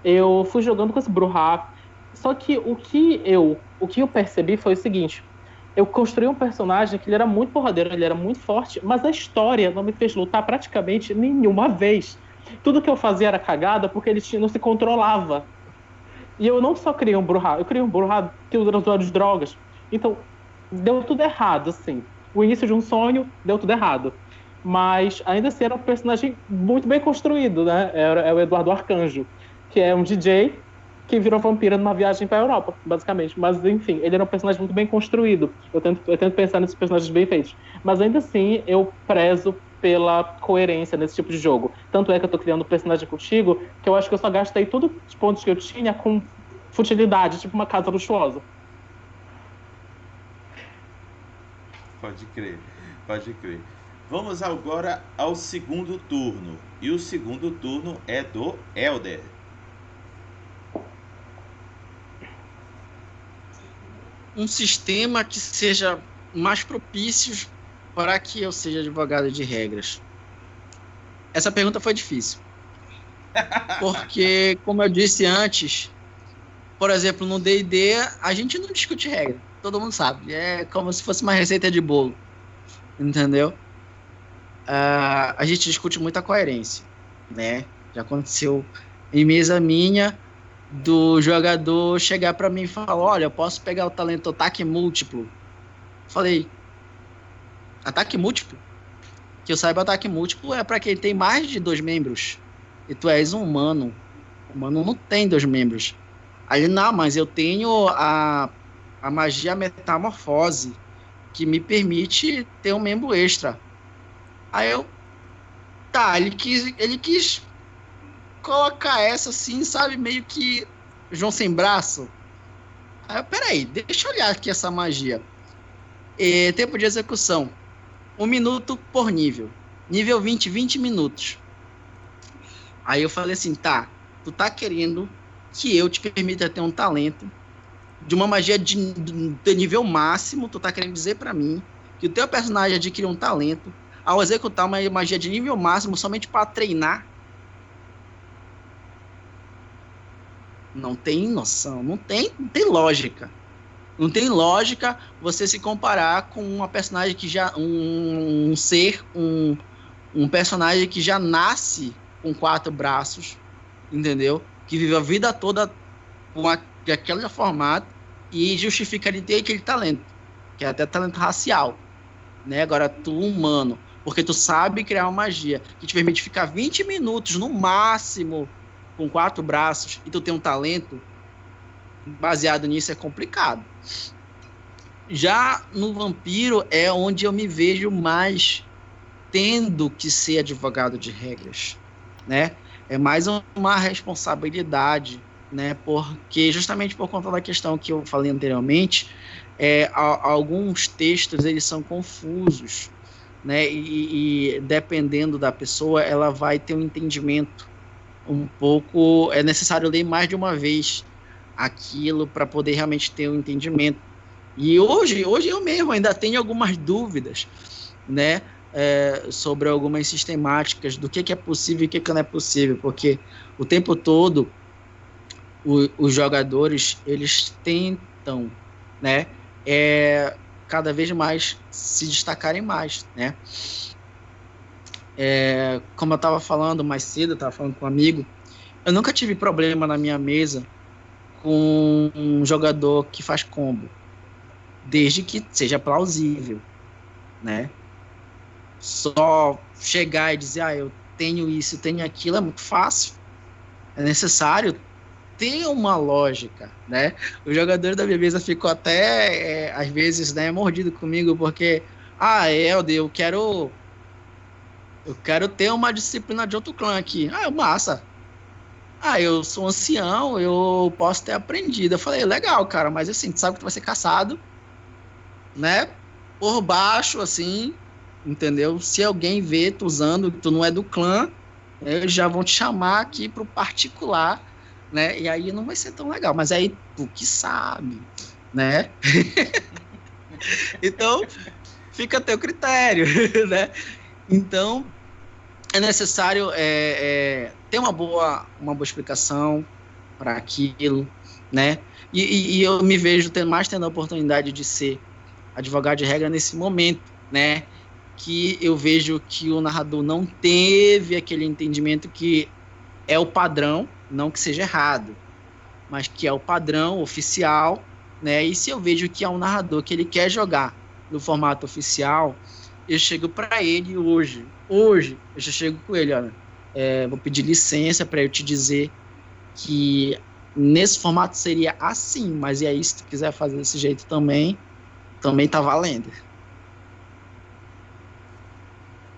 eu fui jogando com esse Bruhá. Só que o que eu percebi foi o seguinte: eu construí um personagem que ele era muito porradeiro, ele era muito forte, mas a história não me fez lutar praticamente nenhuma vez. Tudo que eu fazia era cagada porque ele não se controlava. E eu não só criei um Bruhá, eu criei um Bruhá que usa de drogas. Então, deu tudo errado, assim. O início de um sonho deu tudo errado. Mas ainda assim era um personagem muito bem construído, né? É o Eduardo Arcanjo, que é um DJ que virou vampira numa viagem para a Europa, basicamente. Mas, enfim, ele era um personagem muito bem construído. Eu tento pensar nesses personagens bem feitos. Mas ainda assim, eu prezo pela coerência nesse tipo de jogo. Tanto é que eu tô criando um personagem contigo, que eu acho que eu só gastei todos os pontos que eu tinha com futilidade, tipo uma casa luxuosa. Pode crer, pode crer. Vamos agora ao segundo turno. E o segundo turno é do Helder. Um sistema que seja mais propício para que eu seja advogado de regras. Essa pergunta foi difícil. Porque, como eu disse antes, por exemplo, no D&D, a gente não discute regra. Todo mundo sabe. É como se fosse uma receita de bolo. Entendeu? A gente discute muita coerência, né? Já aconteceu em mesa minha do jogador chegar para mim e falar: olha, eu posso pegar o talento ataque múltiplo. Falei: ataque múltiplo? Que eu saiba, ataque múltiplo é para quem tem mais de 2 membros. E tu és um humano. O humano não tem 2 membros. Aí, não, mas eu tenho a magia metamorfose, que me permite ter um membro extra. Aí eu... Tá, ele quis colocar essa assim, sabe, meio que João sem braço. Aí eu, peraí, deixa eu olhar aqui essa magia. Tempo de execução: 1 minuto por nível. Nível 20 minutos. Aí eu falei assim: tá, tu tá querendo que eu te permita ter um talento de uma magia de nível máximo. Tu tá querendo dizer pra mim que o teu personagem adquire um talento ao executar uma magia de nível máximo somente para treinar? Não tem noção, não tem lógica. Não tem lógica você se comparar com uma personagem que já... um personagem que já nasce com 4 braços, entendeu? Que vive a vida toda com aquele formato e justifica ele ter aquele talento, que é até talento racial, né? Agora, tu humano, porque tu sabe criar uma magia que te permite ficar 20 minutos no máximo com 4 braços e tu tem um talento baseado nisso, é complicado. Já no vampiro é onde eu me vejo mais tendo que ser advogado de regras, né? É mais uma responsabilidade, né? Porque justamente por conta da questão que eu falei anteriormente, alguns textos eles são confusos, né? E dependendo da pessoa, ela vai ter um entendimento um pouco... É necessário ler mais de uma vez aquilo para poder realmente ter um entendimento. E hoje eu mesmo ainda tenho algumas dúvidas, né? Sobre algumas sistemáticas do que é possível e o que não é possível, porque o tempo todo os jogadores eles tentam, né? Cada vez mais se destacarem mais, né? Como eu estava falando mais cedo, eu estava falando com um amigo, eu nunca tive problema na minha mesa com um jogador que faz combo, desde que seja plausível, né? Só chegar e dizer: eu tenho isso, tenho aquilo, é muito fácil. É necessário ter uma lógica, né? O jogador da minha mesa ficou até, às vezes, né, mordido comigo, porque, Helder, eu quero ter uma disciplina de outro clã aqui. Massa. Eu sou ancião, eu posso ter aprendido. Eu falei: legal, cara, mas assim, tu sabe que tu vai ser caçado, né? Por baixo, assim, entendeu? Se alguém vê tu usando, tu não é do clã, eles já vão te chamar aqui pro particular, né? E aí não vai ser tão legal, mas aí tu que sabe, né? Então, fica a teu critério, né? Então, é necessário ter uma boa explicação para aquilo, né? E eu me vejo tendo a oportunidade de ser advogado de regra nesse momento, né? Que eu vejo que o narrador não teve aquele entendimento que é o padrão, não que seja errado, mas que é o padrão oficial, né? E se eu vejo que é um narrador que ele quer jogar no formato oficial, eu chego para ele hoje eu já chego com ele, olha, vou pedir licença para eu te dizer que nesse formato seria assim, mas e aí se tu quiser fazer desse jeito também tá valendo.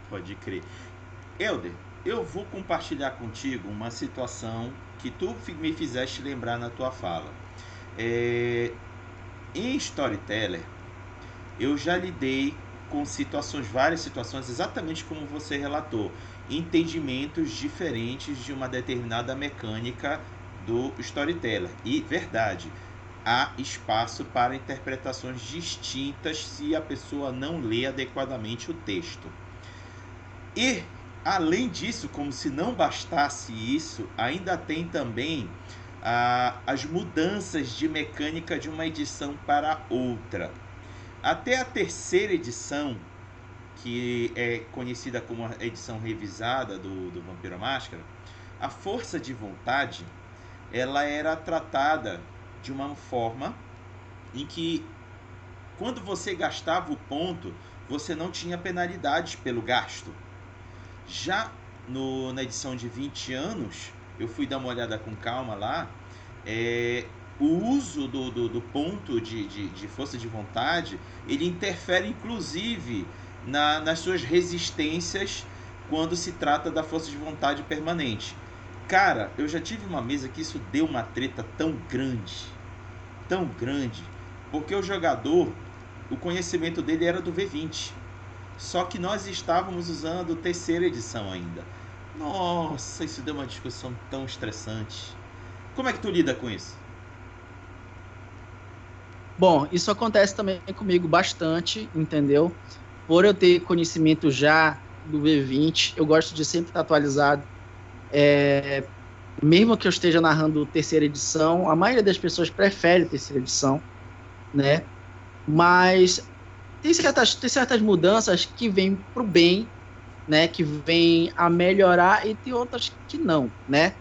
Pode crer. Helder, eu vou compartilhar contigo uma situação que tu me fizeste lembrar na tua fala. Em Storyteller, eu já lidei com várias situações, exatamente como você relatou, entendimentos diferentes de uma determinada mecânica do Storyteller. E, verdade, há espaço para interpretações distintas se a pessoa não lê adequadamente o texto. E, além disso, como se não bastasse isso, ainda tem também as mudanças de mecânica de uma edição para outra. Até a terceira edição, que é conhecida como a edição revisada do Vampiro à Máscara, a força de vontade ela era tratada de uma forma em que, quando você gastava o ponto, você não tinha penalidades pelo gasto. Já na edição de 20 anos, eu fui dar uma olhada com calma lá, o uso do ponto de força de vontade, ele interfere inclusive nas suas resistências quando se trata da força de vontade permanente. Cara, eu já tive uma mesa que isso deu uma treta tão grande, porque o jogador, o conhecimento dele era do V20, só que nós estávamos usando terceira edição ainda. Nossa, isso deu uma discussão tão estressante. Como é que tu lida com isso? Bom, isso acontece também comigo bastante, entendeu? Por eu ter conhecimento já do V20, eu gosto de sempre estar atualizado. Mesmo que eu esteja narrando terceira edição, a maioria das pessoas prefere terceira edição, né? Mas tem certas mudanças que vêm para o bem, né? Que vêm a melhorar, e tem outras que não, né?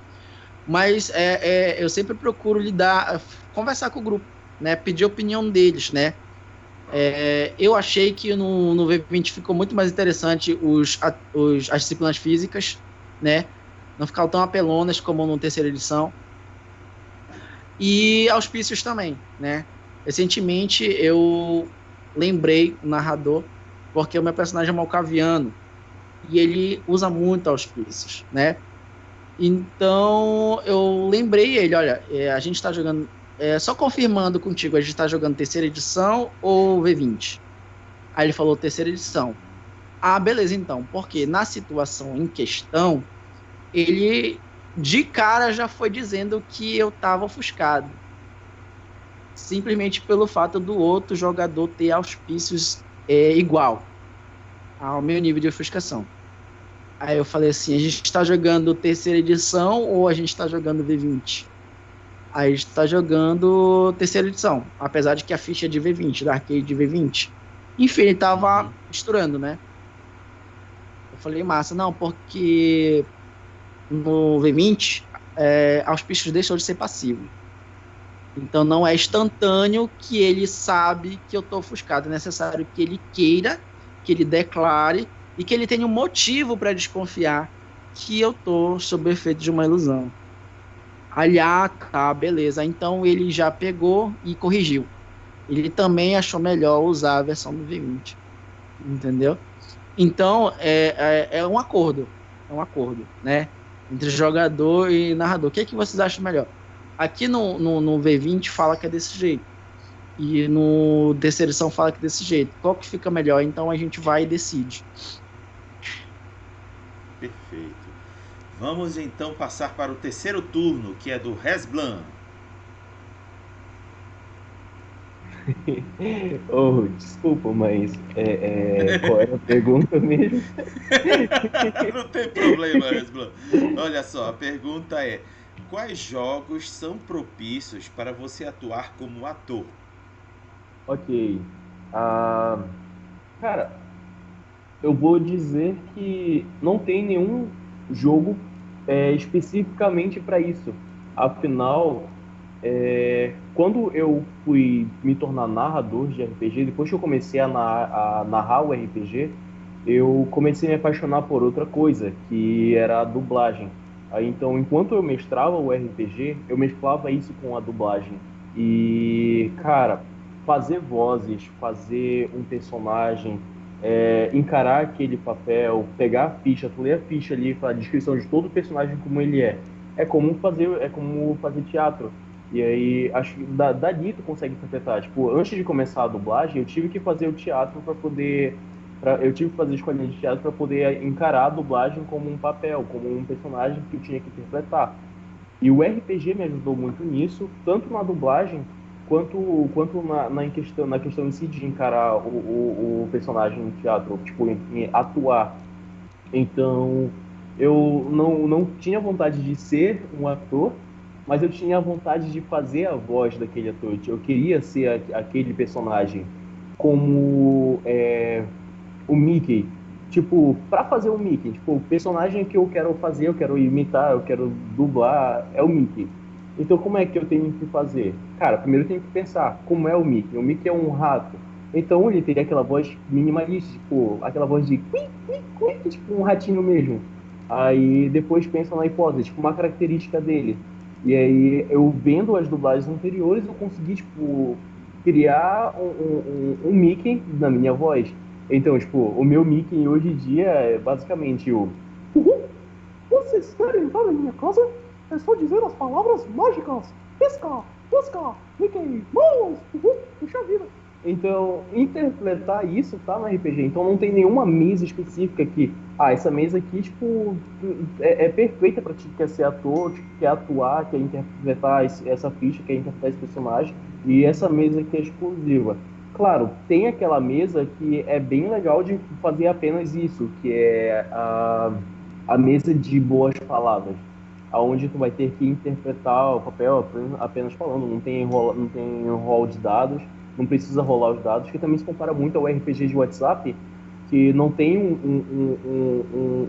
Mas eu sempre procuro conversar com o grupo, né? Pedir a opinião deles, né? Eu achei que no V20 ficou muito mais interessante as disciplinas físicas, né? Não ficaram tão apelonas como no terceira edição. E auspícios também, né? Recentemente eu lembrei o narrador, porque o meu personagem é malcaviano e ele usa muito auspícios, né? Então eu lembrei ele, olha, a gente está jogando, só confirmando contigo, a gente está jogando terceira edição ou V20? Aí ele falou terceira edição. Ah, beleza, então, porque na situação em questão, ele de cara já foi dizendo que eu estava ofuscado, simplesmente pelo fato do outro jogador ter auspícios igual ao meu nível de ofuscação. Aí eu falei assim, a gente está jogando terceira edição ou a gente está jogando V20? Aí a gente está jogando terceira edição, apesar de que a ficha é de V20, da arcade de V20. Enfim, ele tava misturando, né? Eu falei, massa, não, porque no V20 auspícios deixou de ser passivo. Então não é instantâneo que ele sabe que eu tô ofuscado. É necessário que ele queira, que ele declare e que ele tenha um motivo para desconfiar que eu tô sob o efeito de uma ilusão. Aliás, tá, beleza. Então ele já pegou e corrigiu. Ele também achou melhor usar a versão do V20. Entendeu? Então é um acordo. É um acordo, né? Entre jogador e narrador. O que é que vocês acham melhor? Aqui no V20 fala que é desse jeito. E no terceira edição fala que é desse jeito. Qual que fica melhor? Então a gente vai e decide. Perfeito. Vamos então passar para o terceiro turno, que é do Resblan. Oh, desculpa, mas qual é a pergunta mesmo? Não tem problema, Resblan. Olha só, a pergunta é: quais jogos são propícios para você atuar como ator? Ok. Ah, cara, eu vou dizer que não tem nenhum jogo especificamente para isso. Afinal, quando eu fui me tornar narrador de RPG, depois que eu comecei a narrar o RPG, eu comecei a me apaixonar por outra coisa, que era a dublagem. Aí, então, enquanto eu mestrava o RPG, eu mesclava isso com a dublagem. E, cara, fazer vozes, fazer um personagem, encarar aquele papel, pegar a ficha, tu ler a ficha ali, a descrição de todo o personagem como ele é como fazer teatro. E aí, acho que dali tu consegue interpretar. Tipo, antes de começar a dublagem, eu tive que fazer o teatro para poder. Eu tive que fazer escolinha de teatro para poder encarar a dublagem como um papel, como um personagem que eu tinha que interpretar. E o RPG me ajudou muito nisso, tanto na dublagem quanto na questão em si de encarar o personagem no teatro, tipo, em atuar. Então, eu não tinha vontade de ser um ator, mas eu tinha vontade de fazer a voz daquele ator. Eu queria ser aquele personagem, como o Mickey. Tipo, pra fazer o Mickey, tipo, o personagem que eu quero fazer, eu quero imitar, eu quero dublar, é o Mickey. Então, como é que eu tenho que fazer? Cara, primeiro eu tenho que pensar, como é o Mickey? O Mickey é um rato. Então, ele teria aquela voz minimalista, tipo, aquela voz de cui, cui, cui, tipo um ratinho mesmo. Aí, depois pensa na hipótese, tipo, uma característica dele. E aí, eu vendo as dublagens anteriores, eu consegui, tipo, criar um Mickey na minha voz. Então, tipo, o meu Mickey hoje em dia é basicamente o. Uhum. Vocês querem entrar em minha casa? É só dizer as palavras mágicas. Pisca, pisca, Mickey Mouse. Uhum. Puxa vida. Então, interpretar isso tá no RPG. Então, não tem nenhuma mesa específica que, essa mesa aqui, tipo, é perfeita para ti que quer ser ator, tipo, quer atuar, quer interpretar essa ficha, quer interpretar esse personagem. E essa mesa aqui é exclusiva. Claro, tem aquela mesa que é bem legal de fazer apenas isso, que é a mesa de boas palavras, aonde tu vai ter que interpretar o papel apenas falando, não tem rol de dados, não precisa rolar os dados, que também se compara muito ao RPG de WhatsApp, que não tem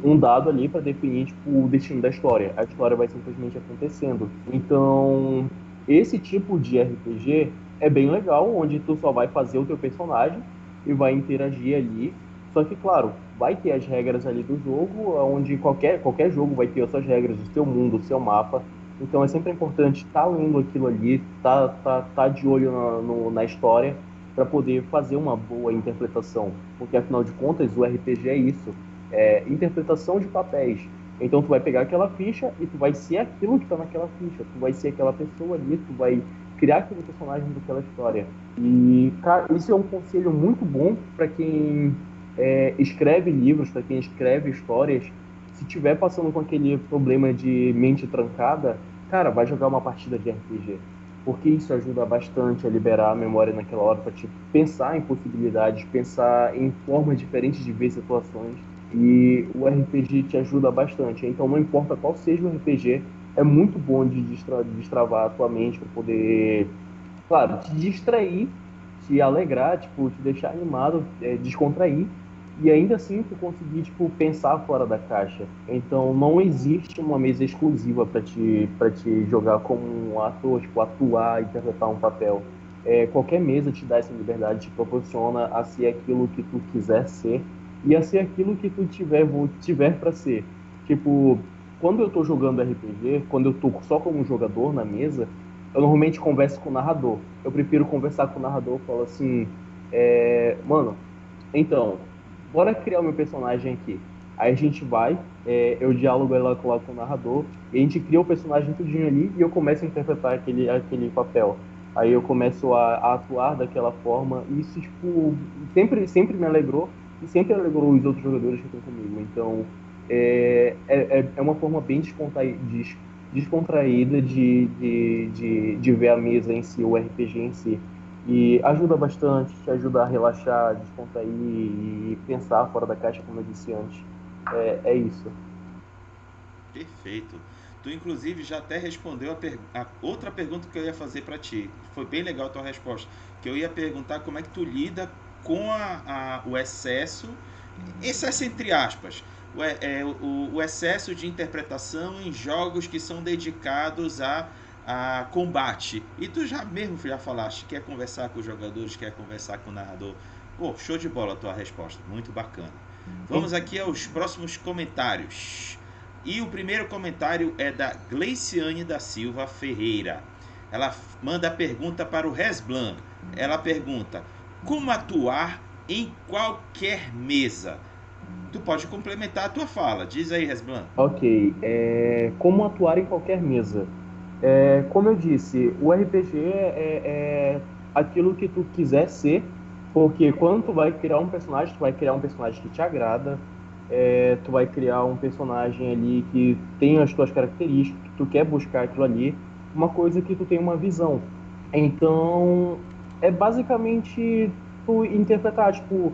um dado ali para definir tipo, o destino da história. A história vai simplesmente acontecendo. Então, esse tipo de RPG é bem legal, onde tu só vai fazer o teu personagem e vai interagir ali. Só que, claro, vai ter as regras ali do jogo, onde qualquer jogo vai ter as suas regras, o seu mundo, o seu mapa. Então é sempre importante estar lendo aquilo ali, tá de olho na história, para poder fazer uma boa interpretação. Porque, afinal de contas, o RPG é isso, é interpretação de papéis. Então tu vai pegar aquela ficha e tu vai ser aquilo que tá naquela ficha, tu vai ser aquela pessoa ali, tu vai criar aquele personagem daquela história. E, cara, isso é um conselho muito bom para quem escreve livros, para quem escreve histórias. Se tiver passando com aquele problema de mente trancada, cara, vai jogar uma partida de RPG. Porque isso ajuda bastante a liberar a memória naquela hora para te pensar em possibilidades, pensar em formas diferentes de ver situações. E o RPG te ajuda bastante. Então, não importa qual seja o RPG, é muito bom de destravar a tua mente para poder, claro, te distrair, te alegrar, tipo, te deixar animado, descontrair, e ainda assim tu conseguir, tipo, pensar fora da caixa. Então não existe uma mesa exclusiva para te jogar como um ator, tipo, atuar, interpretar um papel. Qualquer mesa te dá essa liberdade, te proporciona a ser aquilo que tu quiser ser e a ser aquilo que tu tiver para ser. Tipo, quando eu tô jogando RPG, quando eu tô só como jogador na mesa, eu normalmente converso com o narrador. Eu prefiro conversar com o narrador, falo assim, mano, então, bora criar o meu personagem aqui. Aí a gente vai, eu dialogo ela lá com o narrador, e a gente cria o personagem tudinho ali, e eu começo a interpretar aquele papel. Aí eu começo a atuar daquela forma, e isso, tipo, sempre me alegrou, e sempre alegrou os outros jogadores que estão comigo. Então, é uma forma bem descontraída de ver a mesa em si, o RPG em si. E ajuda bastante, te ajuda a relaxar, descontrair e pensar fora da caixa, como eu disse antes. É isso. Perfeito. Tu, inclusive, já até respondeu a outra pergunta que eu ia fazer para ti. Foi bem legal a tua resposta. Que eu ia perguntar como é que tu lida com o excesso entre aspas, o excesso de interpretação em jogos que são dedicados a combate. E tu já falaste, quer conversar com os jogadores, quer conversar com o narrador. Pô, show de bola a tua resposta, muito bacana. Vamos aqui aos próximos comentários. E o primeiro comentário é da Gleiciane da Silva Ferreira. Ela manda a pergunta para o Resblan. Ela pergunta: como atuar em qualquer mesa? Tu pode complementar a tua fala. Diz aí, Resblan. Ok. Como atuar em qualquer mesa? Como eu disse, o RPG é aquilo que tu quiser ser, porque quando tu vai criar um personagem, tu vai criar um personagem que te agrada, tu vai criar um personagem ali que tem as tuas características, que tu quer buscar aquilo ali, uma coisa que tu tem uma visão. Então, é basicamente tu interpretar, tipo,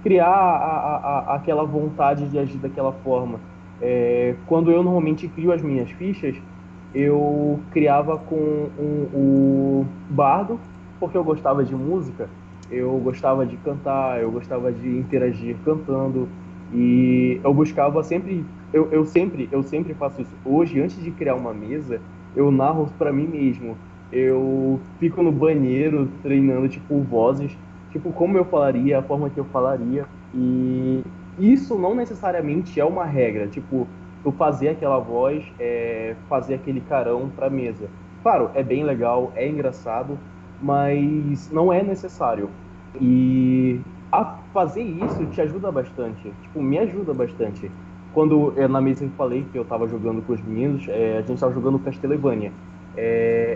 criar aquela vontade de agir daquela forma. Quando eu normalmente crio as minhas fichas, eu criava com o bardo, porque eu gostava de música, eu gostava de cantar, eu gostava de interagir cantando, e eu buscava sempre, eu sempre faço isso. Hoje, antes de criar uma mesa, eu narro para mim mesmo. Eu fico no banheiro treinando, tipo, vozes, tipo, como eu falaria, a forma que eu falaria, e isso não necessariamente é uma regra, tipo, tu fazer aquela voz, fazer aquele carão pra mesa. Claro, é bem legal, é engraçado, mas não é necessário. E a fazer isso te ajuda bastante, tipo, me ajuda bastante. Quando na mesa eu falei que eu tava jogando com os meninos, a gente tava jogando Castlevania.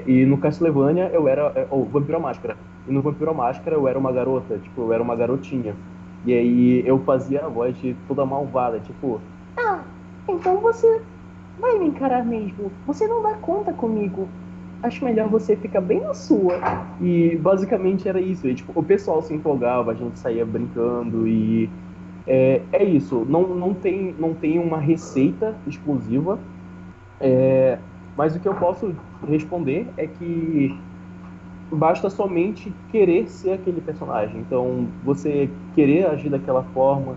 E no Castlevania eu era o Vampiro à Máscara. E no Vampiro à Máscara eu era uma garota, tipo, eu era uma garotinha. E aí eu fazia a voz de toda malvada, tipo, então você vai me encarar mesmo. Você não dá conta comigo. Acho melhor você ficar bem na sua. E basicamente era isso. E, tipo, o pessoal se empolgava, a gente saía brincando e é isso. Não tem uma receita exclusiva. Mas o que eu posso responder é que basta somente querer ser aquele personagem. Então, você querer agir daquela forma,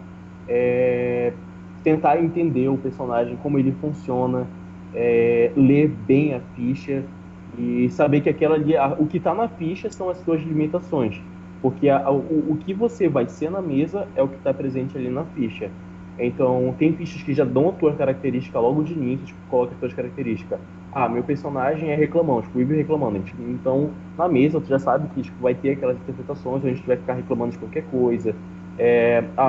tentar entender o personagem, como ele funciona, ler bem a ficha e saber que aquela ali, o que está na ficha são as suas limitações. Porque o que você vai ser na mesa é o que está presente ali na ficha. Então, tem fichas que já dão a tua característica logo de início, tipo, coloca as tuas características. Meu personagem é reclamão, tipo, vive reclamando. Então, na mesa, tu já sabe que tipo, vai ter aquelas interpretações onde a gente vai ficar reclamando de qualquer coisa.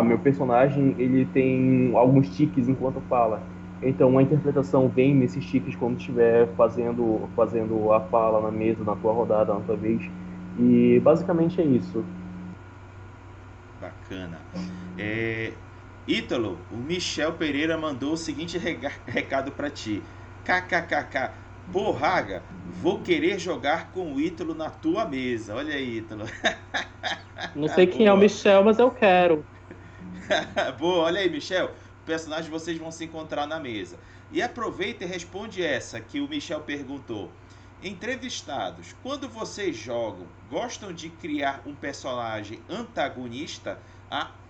Meu personagem, ele tem alguns tiques enquanto fala. Então, a interpretação vem nesses tiques quando estiver fazendo a fala na mesa, na tua rodada, na tua vez. E, basicamente, é isso. Bacana. Ítalo, o Michel Pereira mandou o seguinte recado para ti. KKKK. Porraga, vou querer jogar com o Ítalo na tua mesa. Olha aí, Ítalo. Não sei quem é o Michel, mas eu quero. Boa, olha aí, Michel. O personagem de vocês vão se encontrar na mesa. E aproveita e responde essa que o Michel perguntou. Entrevistados, quando vocês jogam, gostam de criar um personagem antagonista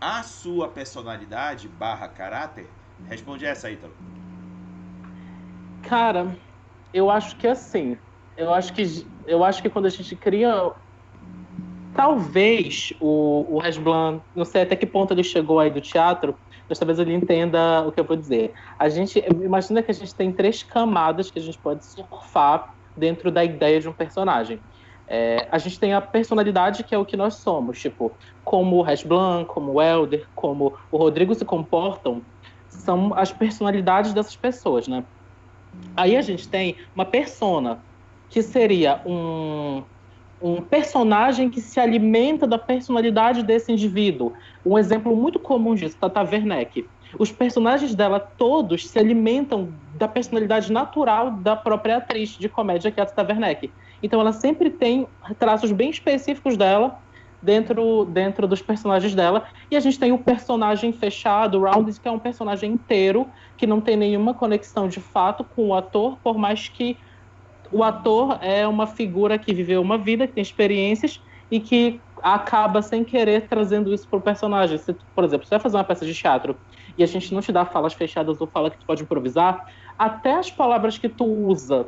a sua personalidade / caráter? Responde essa, Ítalo. Cara, eu acho que assim. Eu acho que quando a gente cria. Talvez o Resblan, não sei até que ponto ele chegou aí do teatro, mas talvez ele entenda o que eu vou dizer. Imagina que a gente tem 3 camadas que a gente pode surfar dentro da ideia de um personagem. A gente tem a personalidade, que é o que nós somos, tipo, como o Resblan, como o Helder, como o Rodrigo se comportam, são as personalidades dessas pessoas, né? Aí a gente tem uma persona, que seria um personagem que se alimenta da personalidade desse indivíduo. Um exemplo muito comum disso, Tata Werneck. Os personagens dela todos se alimentam da personalidade natural da própria atriz de comédia, que é a Tata Werneck. Então ela sempre tem traços bem específicos dela dentro dos personagens dela. E a gente tem o personagem fechado, o Rounded, que é um personagem inteiro, que não tem nenhuma conexão de fato com o ator, por mais que o ator é uma figura que viveu uma vida, que tem experiências e que acaba sem querer trazendo isso pro personagem. Se, por exemplo, você vai fazer uma peça de teatro e a gente não te dá falas fechadas ou fala que tu pode improvisar, até as palavras que tu usa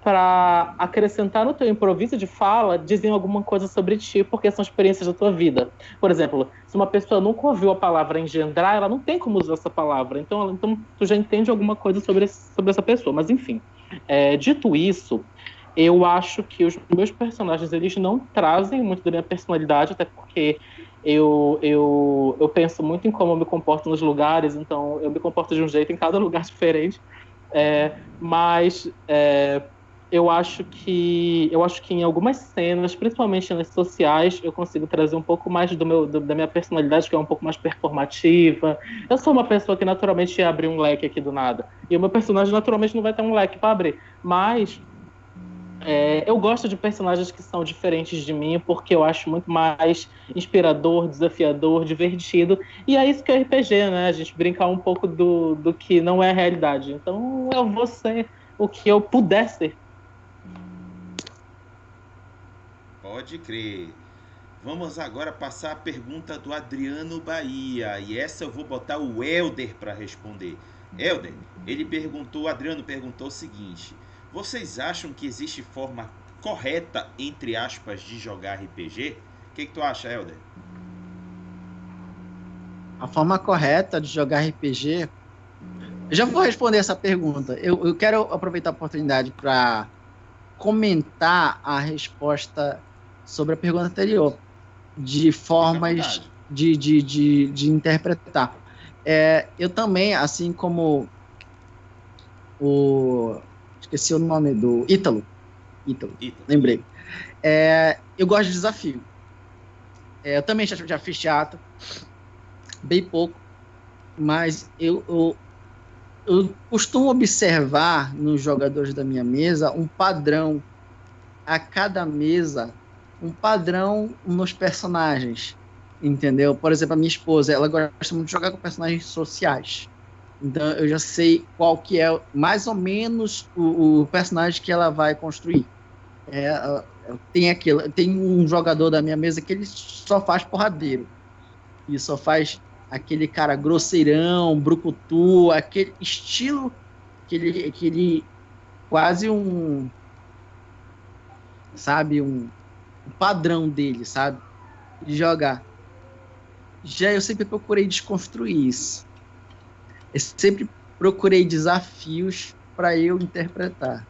para acrescentar no teu improviso de fala dizem alguma coisa sobre ti, porque são experiências da tua vida. Por exemplo, se uma pessoa nunca ouviu a palavra engendrar, ela não tem como usar essa palavra. Então tu já entende alguma coisa sobre essa pessoa. Mas, enfim, dito isso, eu acho que os meus personagens, eles não trazem muito da minha personalidade, até porque eu penso muito em como eu me comporto nos lugares, então eu me comporto de um jeito em cada lugar diferente. Mas eu acho que em algumas cenas, principalmente nas sociais, eu consigo trazer um pouco mais da minha personalidade, que é um pouco mais performativa. Eu sou uma pessoa que naturalmente ia abrir um leque aqui do nada, e o meu personagem naturalmente não vai ter um leque para abrir, mas eu gosto de personagens que são diferentes de mim, porque eu acho muito mais inspirador, desafiador, divertido. E é isso que é RPG, né? A gente brincar um pouco do que não é a realidade. Então eu vou ser o que eu puder ser. Pode crer. Vamos agora passar a pergunta do Adriano Bahia. E essa eu vou botar o Helder para responder. Helder, o Adriano perguntou o seguinte: vocês acham que existe forma correta, entre aspas, de jogar RPG? O que tu acha, Helder? A forma correta de jogar RPG... Eu já vou responder essa pergunta. Eu quero aproveitar a oportunidade para comentar a resposta sobre a pergunta anterior, de formas de interpretar. Eu também, assim como esqueci o nome do Ítalo, lembrei. Eu gosto de desafio. Eu também já fiz teatro, bem pouco, mas eu costumo observar nos jogadores da minha mesa um padrão a cada mesa, um padrão nos personagens, entendeu? Por exemplo, a minha esposa, ela gosta muito de jogar com personagens sociais. Então eu já sei qual que é mais ou menos o personagem que ela vai construir. Tem um jogador da minha mesa que ele só faz porradeiro. E só faz aquele cara grosseirão, brucutu, aquele estilo que ele quase um padrão dele, sabe? De jogar. Já eu sempre procurei desconstruir isso. Eu sempre procurei desafios para eu interpretar,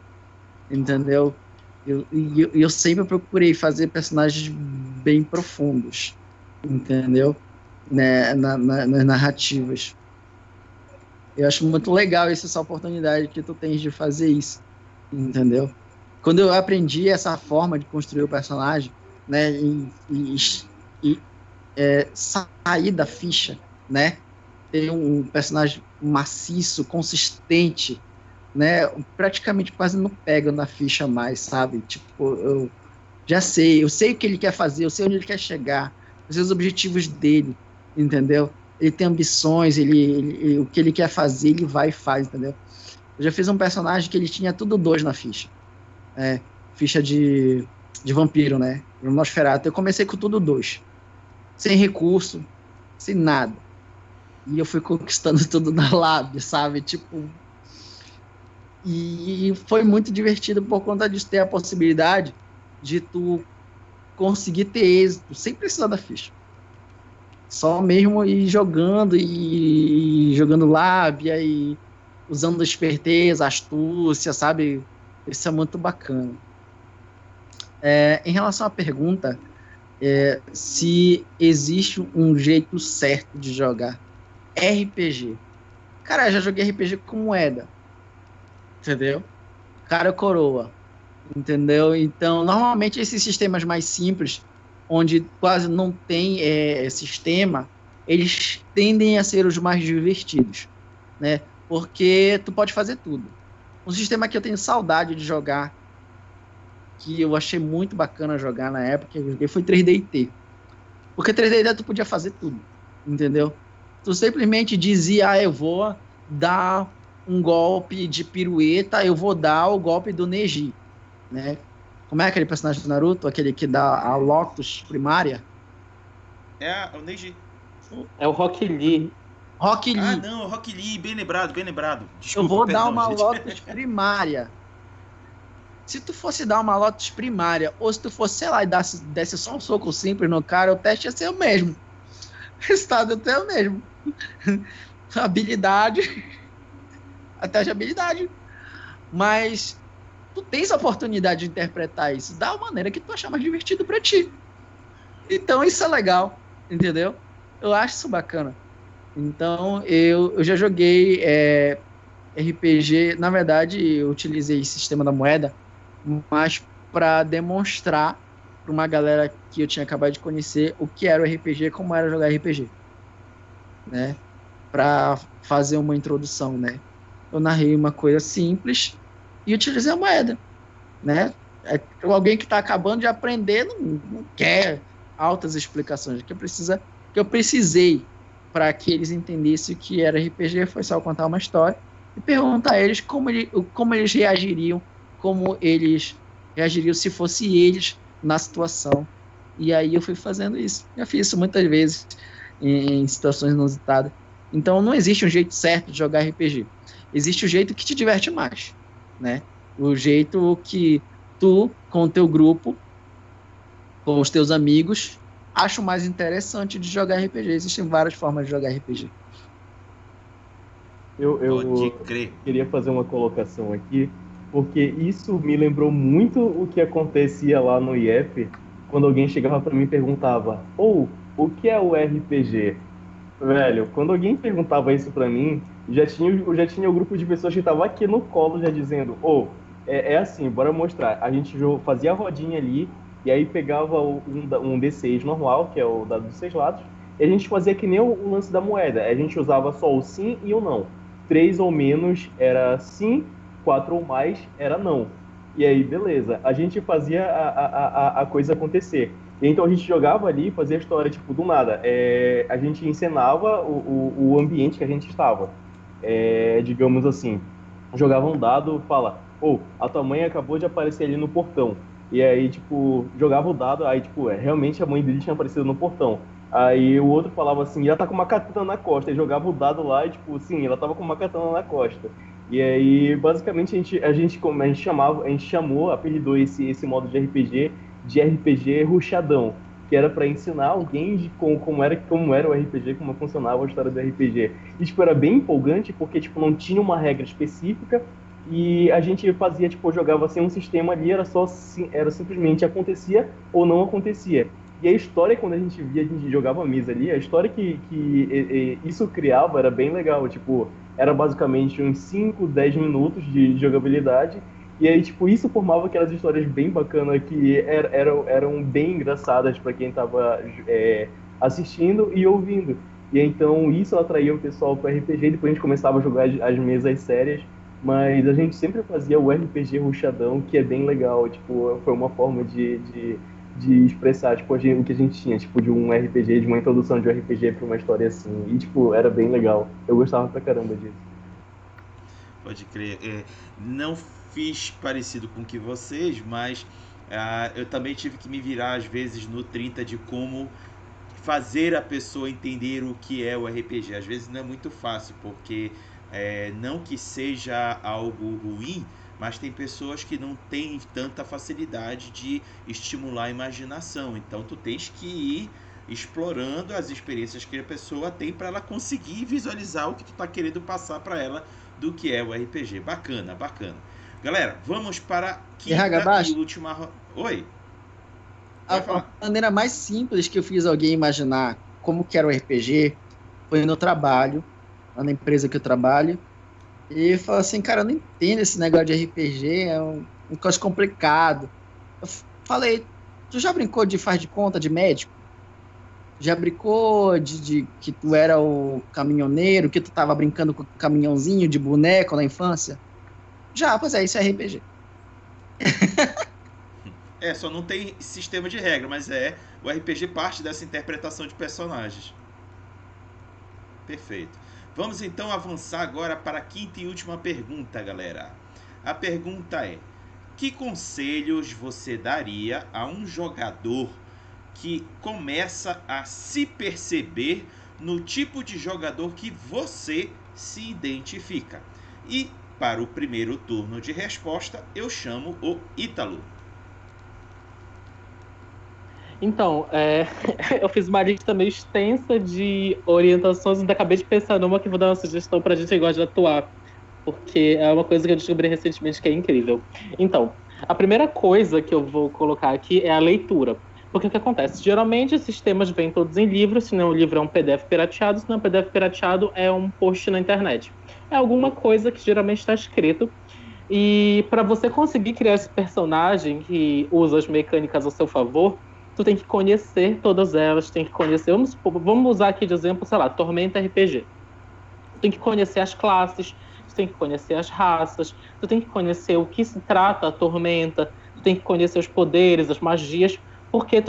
entendeu? Eu sempre procurei fazer personagens bem profundos, entendeu? Né, nas narrativas. Eu acho muito legal essa oportunidade que tu tens de fazer isso, entendeu? Quando eu aprendi essa forma de construir o personagem, né, e sair da ficha, né, ter um personagem maciço, consistente, né, praticamente quase não pega na ficha mais, sabe? Tipo, eu sei o que ele quer fazer, eu sei onde ele quer chegar, eu sei os objetivos dele, entendeu? Ele tem ambições, o que ele quer fazer, ele vai e faz, entendeu? Eu já fiz um personagem que ele tinha tudo 2 na ficha. Ficha de vampiro, né? No Nosferatu. Eu comecei com tudo 2. Sem recurso, sem nada. E eu fui conquistando tudo na lábia, sabe? Tipo... E foi muito divertido por conta de ter a possibilidade de tu conseguir ter êxito sem precisar da ficha. Só mesmo ir jogando e jogando lábia e usando esperteza, astúcia, sabe? Isso é muito bacana. Em relação à pergunta, se existe um jeito certo de jogar RPG. Cara, eu já joguei RPG com moeda. Entendeu? Cara ou coroa. Entendeu? Então, normalmente esses sistemas mais simples, onde quase não tem sistema, eles tendem a ser os mais divertidos, né? Porque tu pode fazer tudo. Um sistema que eu tenho saudade de jogar que eu achei muito bacana jogar na época que eu joguei foi 3DT. Porque 3DT tu podia fazer tudo, entendeu? Tu simplesmente dizia, eu vou dar um golpe de pirueta, eu vou dar o golpe do Neji, né? Como é aquele personagem do Naruto? Aquele que dá a Lotus primária? É o Neji. É o Rock Lee. Rock Lee. Ah, não, o Rock Lee, bem lembrado. Desculpa, eu vou perdão, dar uma gente. Lotus primária. Se tu fosse dar uma Lotus primária, ou se tu fosse, sei lá, e desse só um soco simples no cara, o teste ia ser o mesmo. O resultado ia ser o mesmo. Habilidade. Até de habilidade. Mas tu tens a oportunidade de interpretar isso da maneira que tu achar mais divertido pra ti. Então isso é legal, entendeu? Eu acho isso bacana. Então eu já joguei RPG, na verdade eu utilizei sistema da moeda, mas para demonstrar para uma galera que eu tinha acabado de conhecer o que era o RPG, como era jogar RPG, né? Para fazer uma introdução, né? Eu narrei uma coisa simples e utilizei a moeda, né? Alguém que está acabando de aprender não quer altas explicações. O que eu precisei para que eles entendessem o que era RPG foi só contar uma história e perguntar a eles como eles reagiriam, se fosse eles na situação. E aí eu fui fazendo isso. Já fiz isso muitas vezes em situações inusitadas. Então não existe um jeito certo de jogar RPG. Existe o jeito que te diverte mais, né? O jeito que tu, com o teu grupo, com os teus amigos, acha mais interessante de jogar RPG. Existem várias formas de jogar RPG. Eu queria fazer uma colocação aqui, porque isso me lembrou muito o que acontecia lá no IF, quando alguém chegava para mim e perguntava: o que é o RPG? Velho, quando alguém perguntava isso para mim, já tinha um grupo de pessoas que estavam aqui no colo já dizendo: é assim, bora mostrar. A gente fazia a rodinha ali, e aí pegava um D6 normal, que é o dado dos 6 lados, e a gente fazia que nem o lance da moeda. A gente usava só o sim e o não. 3 ou menos era sim, 4 ou mais era não. E aí, beleza. A gente fazia a coisa acontecer. E então a gente jogava ali, fazia a história, tipo, do nada. A gente encenava o ambiente que a gente estava. Digamos assim, jogava um dado, fala: a tua mãe acabou de aparecer ali no portão. E aí, tipo, jogava o dado, aí, tipo, realmente a mãe dele tinha aparecido no portão. Aí o outro falava assim: ela tá com uma katana na costa. E jogava o dado lá e, tipo, sim, ela tava com uma katana na costa. E aí, basicamente, a gente chamou, apelidou esse modo de RPG rushadão, que era para ensinar alguém de como era o RPG, como funcionava a história do RPG. E, tipo, era bem empolgante, porque, tipo, não tinha uma regra específica, e a gente fazia, tipo, jogava sem um sistema ali, era simplesmente acontecia ou não acontecia. E a história, quando a gente jogava a mesa ali, a história que isso criava era bem legal, tipo, era basicamente uns 5, 10 minutos de jogabilidade, e aí, tipo, isso formava aquelas histórias bem bacanas que eram bem engraçadas para quem tava assistindo e ouvindo. E então isso atraía o pessoal para RPG, e depois a gente começava a jogar as mesas sérias, mas a gente sempre fazia o RPG rushadão, que é bem legal, tipo, foi uma forma de expressar, tipo, o que a gente tinha, tipo, de um RPG, de uma introdução de um RPG para uma história assim, e, tipo, era bem legal. Eu gostava pra caramba disso. Pode crer. Não fiz parecido com que vocês, mas eu também tive que me virar, às vezes, no 30 de como fazer a pessoa entender o que é o RPG. Às vezes não é muito fácil, porque não que seja algo ruim, mas tem pessoas que não têm tanta facilidade de estimular a imaginação. Então tu tens que ir explorando as experiências que a pessoa tem para ela conseguir visualizar o que tu tá querendo passar para ela do que é o RPG. Bacana, bacana. Galera, vamos para a quinta e última... Oi? A maneira mais simples que eu fiz alguém imaginar como que era o RPG foi no trabalho, lá na empresa que eu trabalho. E falou assim: cara, eu não entendo esse negócio de RPG, é um negócio complicado. Eu falei: tu já brincou de faz de conta de médico? Já brincou de que tu era o caminhoneiro, que tu tava brincando com o caminhãozinho de boneco na infância? Já, pois é, isso é RPG. Só não tem sistema de regra, mas o RPG parte dessa interpretação de personagens. Perfeito. Vamos então avançar agora para a quinta e última pergunta, galera. A pergunta é: que conselhos você daria a um jogador que começa a se perceber no tipo de jogador que você se identifica? E para o primeiro turno de resposta, eu chamo o Ítalo. Então, eu fiz uma lista meio extensa de orientações e acabei de pensar numa que vou dar uma sugestão pra gente que gosta de atuar, porque é uma coisa que eu descobri recentemente que é incrível. Então, a primeira coisa que eu vou colocar aqui é a leitura. Porque o que acontece? Geralmente os sistemas vêm todos em livros, se não o livro é um PDF pirateado, se não é um PDF pirateado é um post na internet. É alguma coisa que geralmente está escrito. E para você conseguir criar esse personagem que usa as mecânicas ao seu favor, tu tem que conhecer todas elas, tem que conhecer... Vamos usar aqui de exemplo, sei lá, Tormenta RPG. Tu tem que conhecer as classes, tu tem que conhecer as raças, tu tem que conhecer o que se trata a Tormenta, tu tem que conhecer os poderes, as magias, porque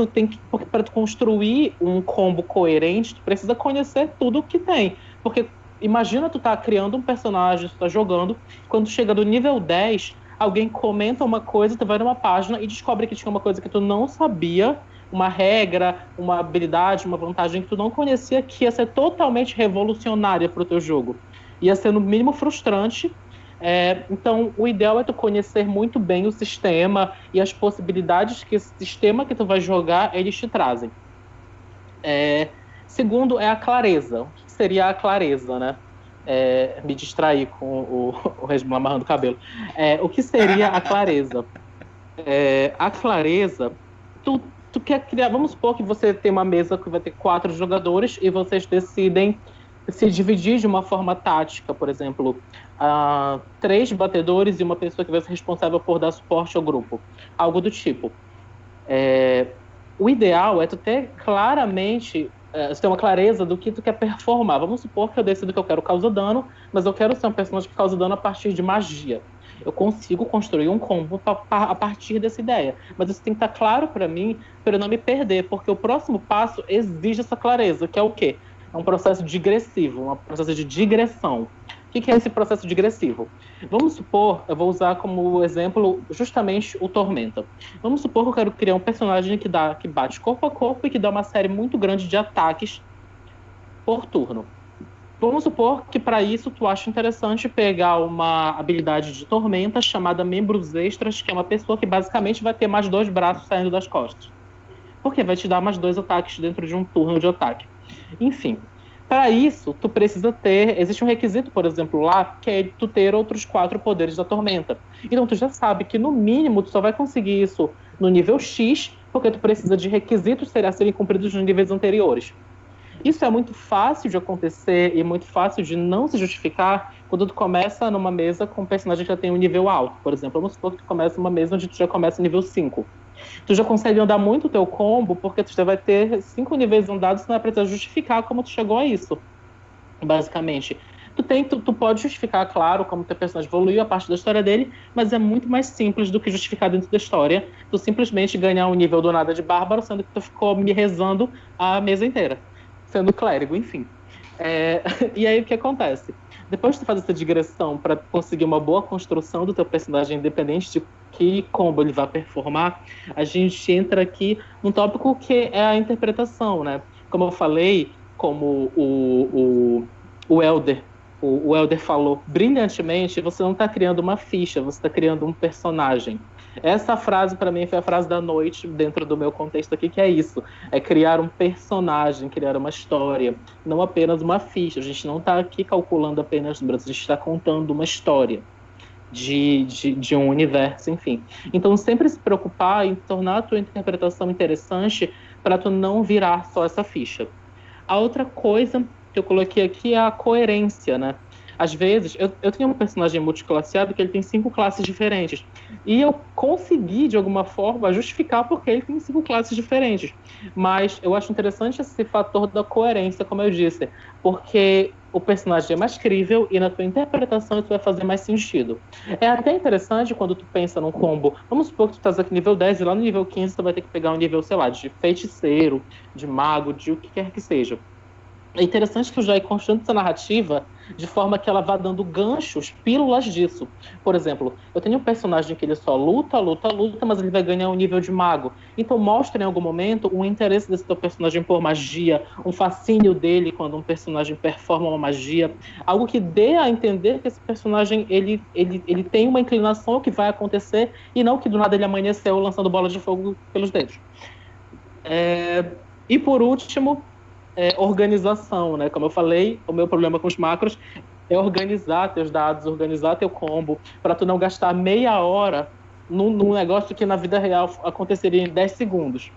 para tu construir um combo coerente, tu precisa conhecer tudo o que tem. Porque imagina tu tá criando um personagem, tu tá jogando, quando chega do nível 10, alguém comenta uma coisa, tu vai numa página e descobre que tinha uma coisa que tu não sabia, uma regra, uma habilidade, uma vantagem que tu não conhecia, que ia ser totalmente revolucionária pro teu jogo. Ia ser no mínimo frustrante. Então, o ideal é tu conhecer muito bem o sistema e as possibilidades que esse sistema que tu vai jogar, eles te trazem. Segundo é a clareza. O que seria a clareza, né? Me distrair com o Resmo amarrando o cabelo. O que seria a clareza? A clareza, tu quer criar... Vamos supor que você tem uma mesa que vai ter 4 jogadores e vocês decidem se dividir de uma forma tática, por exemplo, 3 batedores e uma pessoa que vai ser responsável por dar suporte ao grupo. Algo do tipo. O ideal é tu ter claramente... Você tem uma clareza do que tu quer performar. Vamos supor que eu decido que eu quero causar dano, mas eu quero ser um personagem que causa dano a partir de magia. Eu consigo construir um combo a partir dessa ideia. Mas isso tem que estar claro para mim, para eu não me perder, porque o próximo passo exige essa clareza, que é o quê? É um processo digressivo, um processo de digressão. O que é esse processo digressivo? Vamos supor, eu vou usar como exemplo justamente o Tormenta. Vamos supor que eu quero criar um personagem que bate corpo a corpo e que dá uma série muito grande de ataques por turno. Vamos supor que para isso tu acha interessante pegar uma habilidade de Tormenta chamada Membros Extras, que é uma pessoa que basicamente vai ter mais 2 braços saindo das costas. Porque vai te dar mais 2 ataques dentro de um turno de ataque. Enfim, para isso, tu precisa ter... Existe um requisito, por exemplo, lá, que é tu ter outros 4 poderes da Tormenta. Então, tu já sabe que, no mínimo, tu só vai conseguir isso no nível X, porque tu precisa de requisitos a serem cumpridos nos níveis anteriores. Isso é muito fácil de acontecer e muito fácil de não se justificar quando tu começa numa mesa com um personagem que já tem um nível alto. Por exemplo, vamos supor que tu começa numa mesa onde tu já começa nível 5. Tu já consegue andar muito o teu combo, porque tu já vai ter 5 níveis andados, tu não vai precisar justificar como tu chegou a isso, basicamente. Tu pode justificar, claro, como teu personagem evoluiu, a parte da história dele, mas é muito mais simples do que justificar dentro da história. Tu simplesmente ganhar um nível do nada de bárbaro, sendo que tu ficou me rezando a mesa inteira, sendo clérigo, enfim. E aí o que acontece? Depois de tu fazer essa digressão para conseguir uma boa construção do teu personagem, independente de que combo ele vai performar, a gente entra aqui num tópico que é a interpretação, né? Como eu falei, como o Elder falou brilhantemente, você não está criando uma ficha, você está criando um personagem. Essa frase, para mim, foi a frase da noite dentro do meu contexto aqui, que é isso. É criar um personagem, criar uma história, não apenas uma ficha. A gente não está aqui calculando apenas números, a gente está contando uma história de um universo, enfim. Então, sempre se preocupar em tornar a tua interpretação interessante para tu não virar só essa ficha. A outra coisa que eu coloquei aqui é a coerência, né? Às vezes, eu tenho um personagem multiclasseado que ele tem 5 classes diferentes. E eu consegui, de alguma forma, justificar porque ele tem 5 classes diferentes. Mas eu acho interessante esse fator da coerência, como eu disse. Porque o personagem é mais crível e na tua interpretação isso vai fazer mais sentido. É até interessante quando tu pensa num combo. Vamos supor que tu estás aqui nível 10 e lá no nível 15 tu vai ter que pegar um nível, sei lá, de feiticeiro, de mago, de o que quer que seja. É interessante que o já ir construindo essa narrativa de forma que ela vá dando ganchos, pílulas disso. Por exemplo, eu tenho um personagem que ele só luta, mas ele vai ganhar um nível de mago. Então mostra em algum momento um interesse desse teu personagem por magia, um fascínio dele quando um personagem performa uma magia, algo que dê a entender que esse personagem ele tem uma inclinação ao que vai acontecer e não que do nada ele amanheceu lançando bola de fogo pelos dedos. E por último, organização, né? Como eu falei, o meu problema com os macros é organizar teus dados, organizar teu combo, para tu não gastar meia hora num negócio que na vida real aconteceria em 10 segundos.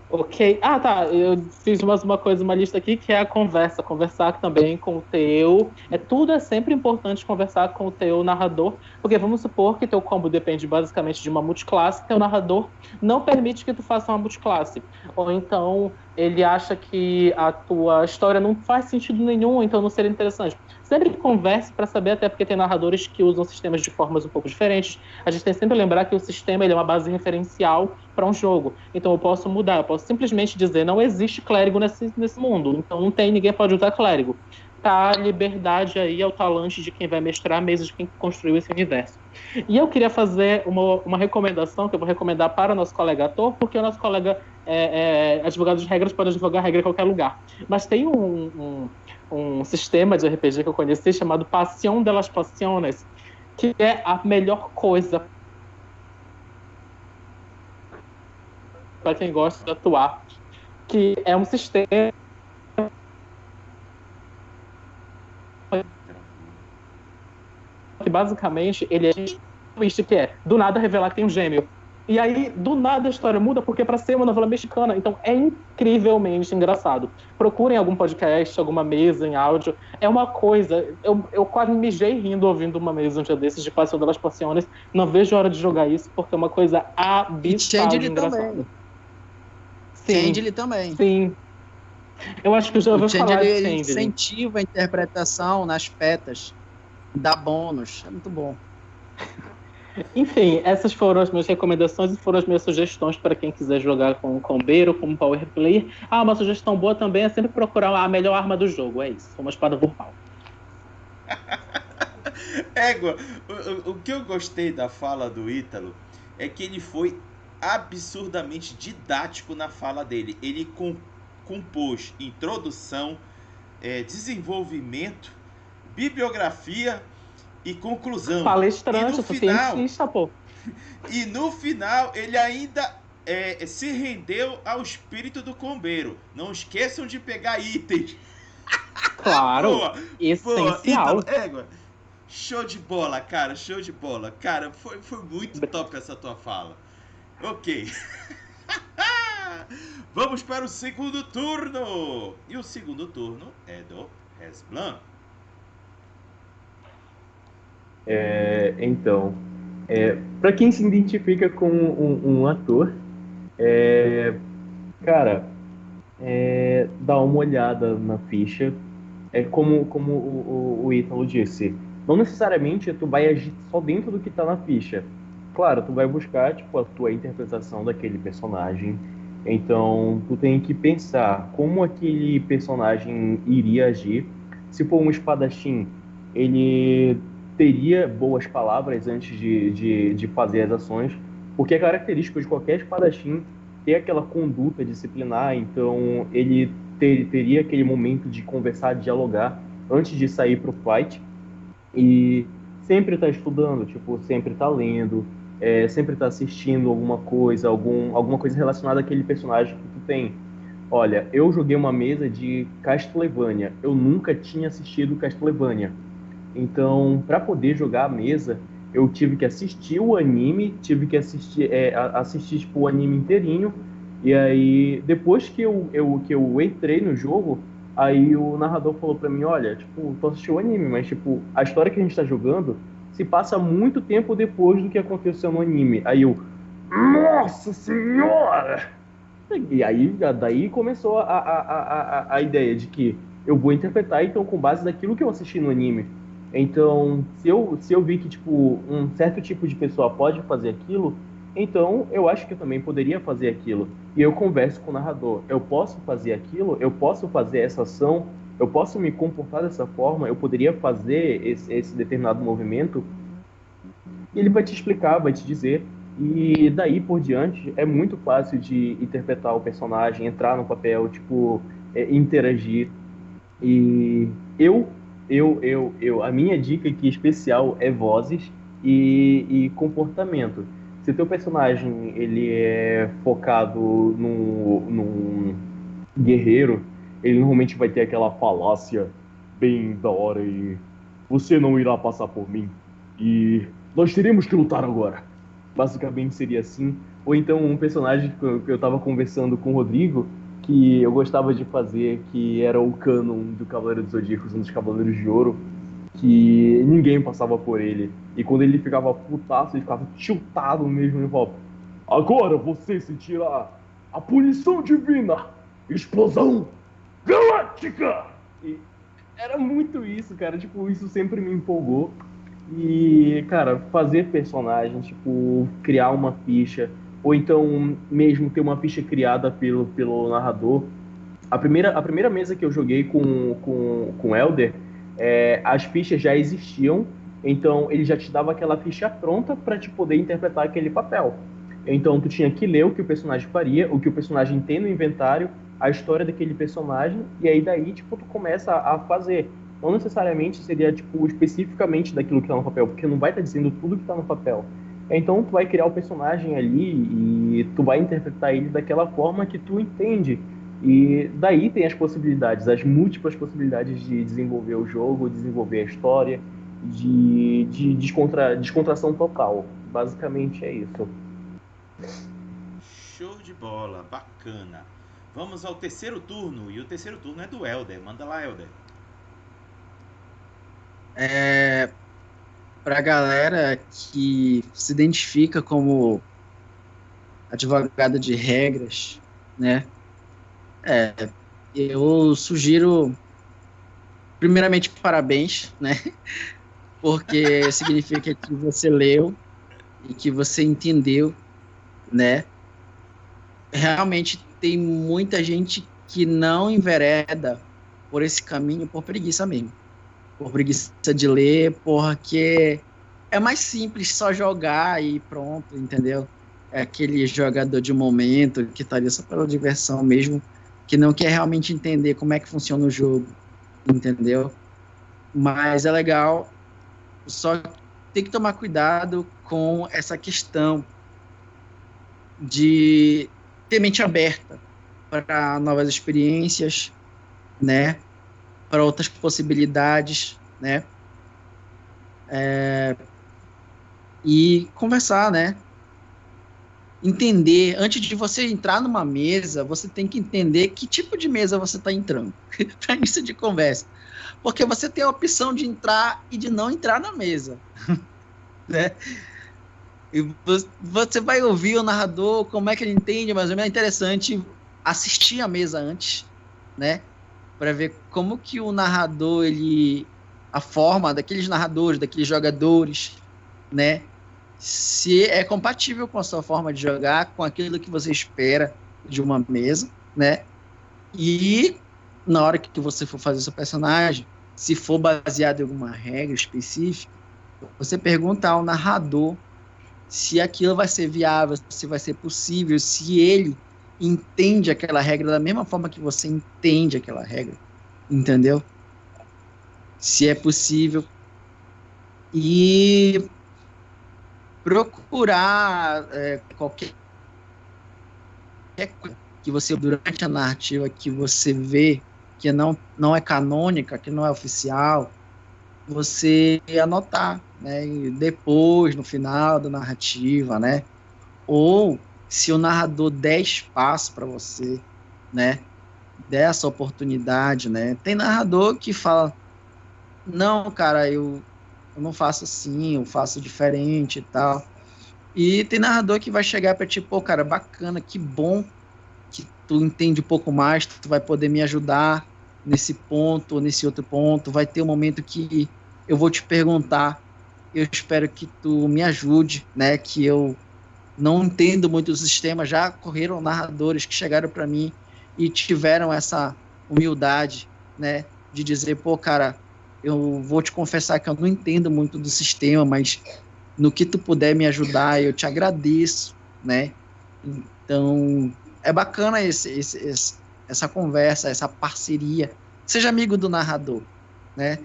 Ok. Ah, tá. Eu fiz uma lista aqui que é a conversa. Conversar também com o teu. Tudo é sempre importante conversar com o teu narrador, porque vamos supor que teu combo depende basicamente de uma multiclasse, teu narrador não permite que tu faça uma multiclasse. Ou então ele acha que a tua história não faz sentido nenhum, então não seria interessante. Sempre converse para saber, até porque tem narradores que usam sistemas de formas um pouco diferentes. A gente tem sempre que lembrar que o sistema ele é uma base referencial para um jogo. Então eu posso mudar, eu posso simplesmente dizer não existe clérigo nesse mundo, então não tem, ninguém pode usar clérigo. Tá a liberdade aí ao talante de quem vai mestrar a mesa, de quem construiu esse universo. E eu queria fazer uma recomendação que eu vou recomendar para o nosso colega ator, porque o nosso colega advogado de regras pode advogar regra em qualquer lugar. Mas tem um sistema de RPG que eu conheci chamado Pasión de las Pasiones, que é a melhor coisa para quem gosta de atuar, que é um sistema que basicamente ele é twist, que é do nada revelar que tem um gêmeo. E aí, do nada, a história muda, porque para ser uma novela mexicana, então é incrivelmente engraçado. Procurem algum podcast, alguma mesa em áudio. É uma coisa... Eu quase mijei rindo ouvindo uma mesa um dia desses de Pasión de las Pasiones. Não vejo a hora de jogar isso, porque é uma coisa abissal de engraçada. Também. Sim. Changeling também. Sim. Eu acho que eu já ouvi falar de Changeling. Ele Changeling. incentiva a interpretação nas petas. Dá bônus. É muito bom. Enfim, essas foram as minhas recomendações e foram as minhas sugestões para quem quiser jogar com combeiro, como power player. Uma sugestão boa também é sempre procurar a melhor arma do jogo, é isso, uma espada vorpal. Égua, o que eu gostei da fala do Ítalo é que ele foi absurdamente didático na fala dele. Ele compôs introdução, desenvolvimento, bibliografia e conclusão. Palestrante, tu cientista, pô. E no final ele ainda se rendeu ao espírito do combeiro. Não esqueçam de pegar itens. Claro, boa, essencial. Ítalo, show de bola, cara, show de bola. Cara, foi muito top essa tua fala. Ok. Vamos para o segundo turno. E o segundo turno é do Resblan. Então, para quem se identifica com um ator, cara, dá uma olhada na ficha. Como o Ítalo disse, não necessariamente tu vai agir só dentro do que tá na ficha. Claro, tu vai buscar tipo, a tua interpretação daquele personagem. Então, tu tem que pensar como aquele personagem iria agir. Se for um espadachim, ele teria boas palavras antes de fazer as ações, porque é característico de qualquer espadachim ter aquela conduta disciplinar, então ele teria aquele momento de conversar, de dialogar antes de sair pro fight, e sempre tá estudando, tipo, sempre tá lendo, sempre tá assistindo alguma coisa relacionada àquele personagem que tu tem. Olha, eu joguei uma mesa de Castlevania, eu nunca tinha assistido Castlevania. Então, para poder jogar a mesa, eu tive que assistir o anime, tive que assistir tipo, o anime inteirinho. E aí, depois que eu entrei no jogo, aí o narrador falou pra mim, olha, tipo, tu assistiu o anime, mas tipo, a história que a gente tá jogando se passa muito tempo depois do que aconteceu no anime. Aí eu, nossa senhora! E aí, daí começou a ideia de que eu vou interpretar, então, com base naquilo que eu assisti no anime. Então, se eu vi que, tipo, um certo tipo de pessoa pode fazer aquilo, então eu acho que eu também poderia fazer aquilo. E eu converso com o narrador. Eu posso fazer aquilo? Eu posso fazer essa ação? Eu posso me comportar dessa forma? Eu poderia fazer esse determinado movimento? E ele vai te explicar, vai te dizer. E daí por diante é muito fácil de interpretar o personagem, entrar no papel, tipo, interagir. E eu, a minha dica aqui especial é vozes e comportamento. Se o teu personagem ele é focado num guerreiro, ele normalmente vai ter aquela falácia bem da hora e você não irá passar por mim e nós teremos que lutar agora. Basicamente seria assim. Ou então um personagem que eu tava conversando com o Rodrigo, que eu gostava de fazer, que era o Canon do Cavaleiro dos Zodíacos, um dos Cavaleiros de Ouro, que ninguém passava por ele. E quando ele ficava putaço, ele ficava tiltado mesmo, ele falava: agora você sentirá a punição divina! Explosão galáctica! E era muito isso, cara. Tipo, isso sempre me empolgou. E, cara, fazer personagens, tipo, criar uma ficha, ou então mesmo ter uma ficha criada pelo narrador. A primeira mesa que eu joguei com Elder, as fichas já existiam, então ele já te dava aquela ficha pronta para te poder interpretar aquele papel. Então tu tinha que ler o que o personagem faria, o que o personagem tem no inventário, a história daquele personagem, e aí daí, tipo, tu começa a fazer. Não necessariamente seria, tipo, especificamente daquilo que tá no papel, porque não vai estar dizendo tudo que tá no papel. Então tu vai criar o personagem ali e tu vai interpretar ele daquela forma que tu entende. E daí tem as possibilidades, as múltiplas possibilidades de desenvolver o jogo, desenvolver a história, de descontração total. Basicamente é isso. Show de bola, bacana. Vamos ao terceiro turno, e o terceiro turno é do Elder. Manda lá, Elder. Para a galera que se identifica como advogado de regras, né? Eu sugiro, primeiramente, parabéns, né? Porque significa que você leu e que você entendeu, né? Realmente tem muita gente que não envereda por esse caminho por preguiça mesmo. Por preguiça de ler, porque é mais simples só jogar e pronto, entendeu? É aquele jogador de momento que tá ali só pela diversão mesmo, que não quer realmente entender como é que funciona o jogo, entendeu? Mas é legal, só tem que tomar cuidado com essa questão de ter mente aberta para novas experiências, né? Para outras possibilidades, né? E conversar, né? Entender, antes de você entrar numa mesa, você tem que entender que tipo de mesa você está entrando, para início de conversa. Porque você tem a opção de entrar e de não entrar na mesa, né? E você vai ouvir o narrador, como é que ele entende, mas é interessante assistir a mesa antes, né? Para ver como que o narrador, a forma daqueles narradores, daqueles jogadores, né? Se é compatível com a sua forma de jogar, com aquilo que você espera de uma mesa, né? E na hora que você for fazer seu personagem, se for baseado em alguma regra específica, você pergunta ao narrador se aquilo vai ser viável, se vai ser possível, se ele entende aquela regra da mesma forma que você entende aquela regra, entendeu? Se é possível. E procurar qualquer coisa que você, durante a narrativa, que você vê que não é canônica, que não é oficial, você anotar, né? E depois, no final da narrativa, né? Ou se o narrador der espaço para você, né? Der essa oportunidade, né? Tem narrador que fala: não, cara, eu não faço assim, eu faço diferente e tal. E tem narrador que vai chegar para ti: pô, cara, bacana, que bom que tu entende um pouco mais, tu vai poder me ajudar, nesse ponto, nesse outro ponto, vai ter um momento que eu vou te perguntar, eu espero que tu me ajude, né, que eu não entendo muito do sistema, já correram narradores que chegaram para mim e tiveram essa humildade, né, de dizer, pô, cara, eu vou te confessar que eu não entendo muito do sistema, mas no que tu puder me ajudar, eu te agradeço, né? Então, é bacana essa conversa, essa parceria. Seja amigo do narrador, né?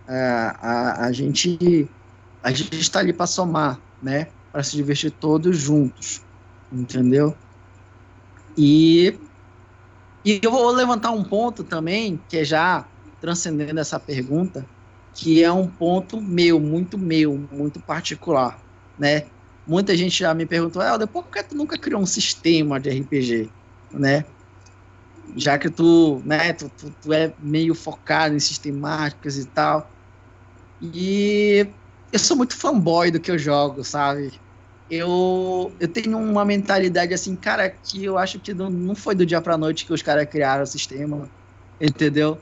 A gente está ali para somar, né? Para se divertir todos juntos, entendeu? E eu vou levantar um ponto também, que é já transcendendo essa pergunta, que é um ponto meu, muito particular, né? Muita gente já me perguntou, Helder, por que tu nunca criou um sistema de RPG, né? Já que tu, né, tu é meio focado em sistemáticas e tal. E eu sou muito fanboy do que eu jogo, sabe? Eu tenho uma mentalidade assim, cara, que eu acho que não foi do dia pra noite que os caras criaram o sistema, entendeu?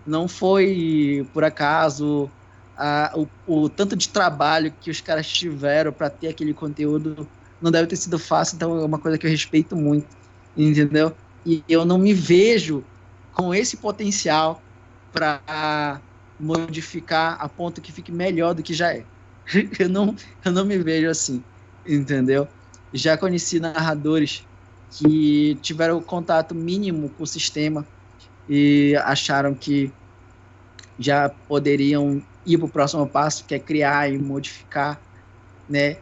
Não foi por acaso o tanto de trabalho que os caras tiveram para ter aquele conteúdo não deve ter sido fácil, então é uma coisa que eu respeito muito, entendeu? E eu não me vejo com esse potencial para modificar a ponto que fique melhor do que já é. Eu não me vejo assim, entendeu? Já conheci narradores que tiveram contato mínimo com o sistema e acharam que já poderiam ir para o próximo passo, que é criar e modificar, né?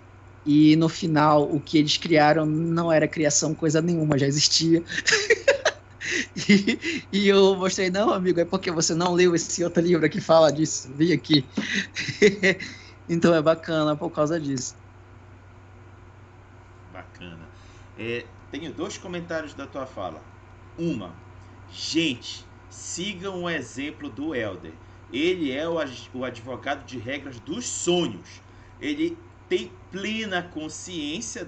E no final, o que eles criaram não era criação coisa nenhuma, já existia. E eu mostrei, não, amigo, é porque você não leu esse outro livro que fala disso, vi aqui. Então é bacana por causa disso. Bacana. Tenho 2 comentários da tua fala. Uma, gente, sigam o exemplo do Helder. Ele é o advogado de regras dos sonhos. Ele tem plena consciência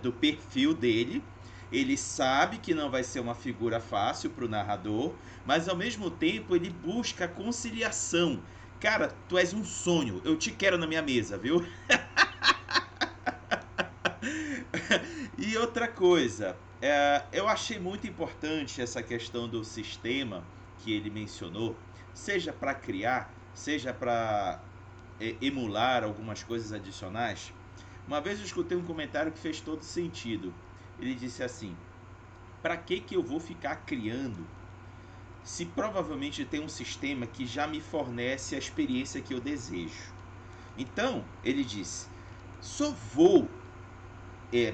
do perfil dele. Ele sabe que não vai ser uma figura fácil para o narrador, mas ao mesmo tempo ele busca conciliação. Cara, tu és um sonho. Eu te quero na minha mesa, viu? E outra coisa, eu achei muito importante essa questão do sistema que ele mencionou, seja para criar, seja para emular algumas coisas adicionais. Uma vez eu escutei um comentário que fez todo sentido. Ele disse assim: para que eu vou ficar criando se provavelmente tem um sistema que já me fornece a experiência que eu desejo? Então, ele disse, só vou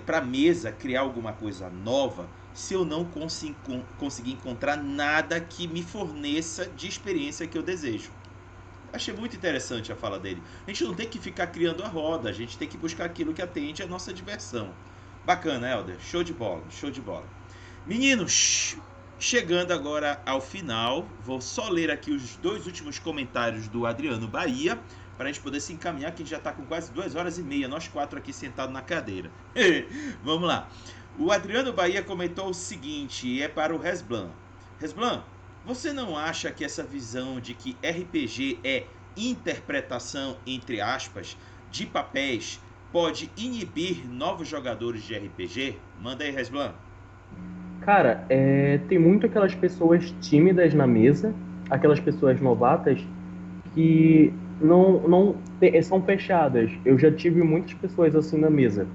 para a mesa criar alguma coisa nova se eu não conseguir encontrar nada que me forneça de experiência que eu desejo. Achei muito interessante a fala dele. A gente não tem que ficar criando a roda, a gente tem que buscar aquilo que atende à nossa diversão. Bacana, Helder. Show de bola, show de bola. Meninos, chegando agora ao final, vou só ler aqui os 2 últimos comentários do Adriano Bahia, para a gente poder se encaminhar, que a gente já está com quase 2h30, nós 4 aqui sentados na cadeira. Vamos lá. O Adriano Bahia comentou o seguinte, é para o Resblan. Resblan, você não acha que essa visão de que RPG é interpretação, entre aspas, de papéis, pode inibir novos jogadores de RPG? Manda aí, Resblan. Cara, tem muito aquelas pessoas tímidas na mesa, aquelas pessoas novatas que são fechadas. Eu já tive muitas pessoas assim na mesa.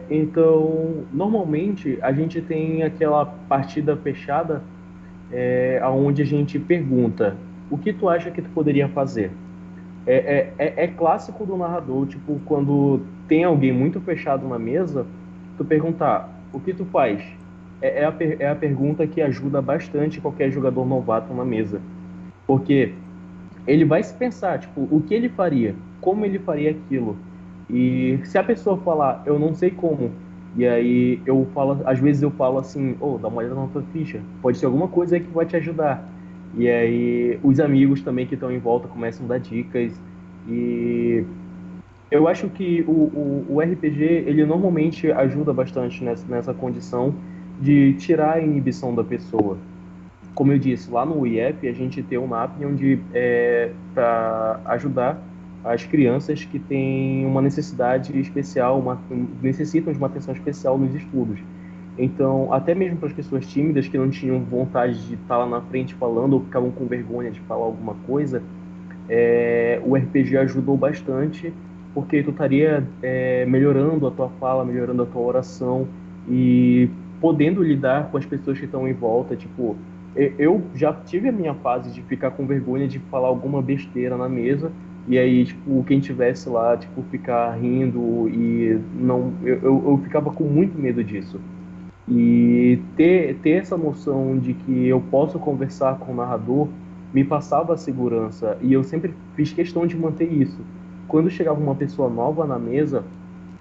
Então, normalmente, a gente tem aquela partida fechada onde a gente pergunta o que tu acha que tu poderia fazer? É clássico do narrador, tipo, quando tem alguém muito fechado na mesa, tu perguntar o que tu faz? É a pergunta que ajuda bastante qualquer jogador novato na mesa. Porque ele vai se pensar, tipo, o que ele faria? Como ele faria aquilo? E se a pessoa falar, eu não sei como, e aí eu falo, às vezes eu falo assim, dá uma olhada na tua ficha, pode ser alguma coisa aí que vai te ajudar. E aí os amigos também que estão em volta começam a dar dicas. E eu acho que o RPG, ele normalmente ajuda bastante nessa condição de tirar a inibição da pessoa. como eu disse, lá no IEP a gente tem um NAP onde para ajudar as crianças que têm uma necessidade especial, necessitam de uma atenção especial nos estudos. Então, até mesmo para as pessoas tímidas que não tinham vontade de estar lá na frente falando ou ficavam com vergonha de falar alguma coisa, o RPG ajudou bastante, porque tu estaria melhorando a tua fala, melhorando a tua oração e podendo lidar com as pessoas que estão em volta. Tipo, eu já tive a minha fase de ficar com vergonha de falar alguma besteira na mesa, e aí, tipo, quem tivesse lá, tipo, ficar rindo e não... Eu ficava com muito medo disso. E ter essa noção de que eu posso conversar com o narrador me passava a segurança, e eu sempre fiz questão de manter isso. Quando chegava uma pessoa nova na mesa,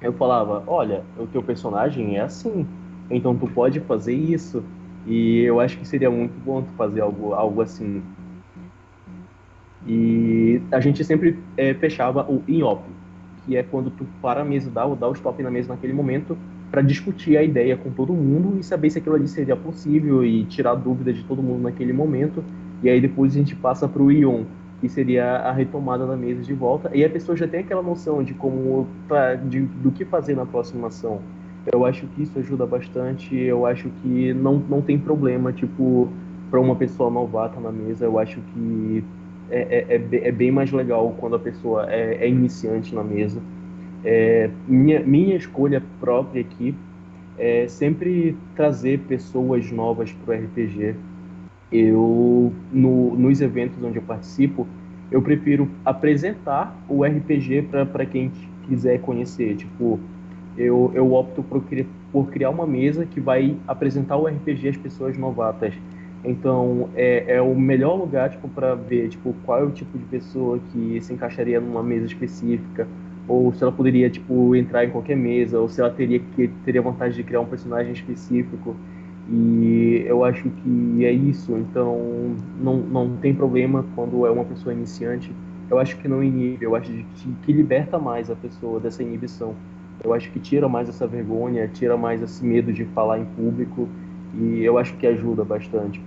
eu falava: olha, o teu personagem é assim, então tu pode fazer isso. E eu acho que seria muito bom tu fazer algo assim. E a gente sempre fechava o in-op, que é quando tu para a mesa, dá o stop na mesa naquele momento, para discutir a ideia com todo mundo e saber se aquilo ali seria possível e tirar dúvidas de todo mundo naquele momento. E aí depois a gente passa para o ION, que seria a retomada da mesa de volta. E a pessoa já tem aquela noção de do que fazer na próxima ação. Eu acho que isso ajuda bastante. Eu acho que não tem problema, tipo, para uma pessoa novata na mesa. Eu acho que é bem mais legal quando a pessoa é iniciante na mesa. Minha escolha própria aqui é sempre trazer pessoas novas para o RPG. Nos eventos onde eu participo, eu prefiro apresentar o RPG para quem quiser conhecer. Tipo, eu opto por criar uma mesa que vai apresentar o RPG às pessoas novatas. Então, é o melhor lugar, tipo, para ver, tipo, qual é o tipo de pessoa que se encaixaria numa mesa específica, ou se ela poderia, tipo, entrar em qualquer mesa, ou se ela teria vontade de criar um personagem específico. E eu acho que é isso. Então, não tem problema quando é uma pessoa iniciante. Eu acho que não inibe, eu acho que liberta mais a pessoa dessa inibição. Eu acho que tira mais essa vergonha, tira mais esse medo de falar em público, e eu acho que ajuda bastante.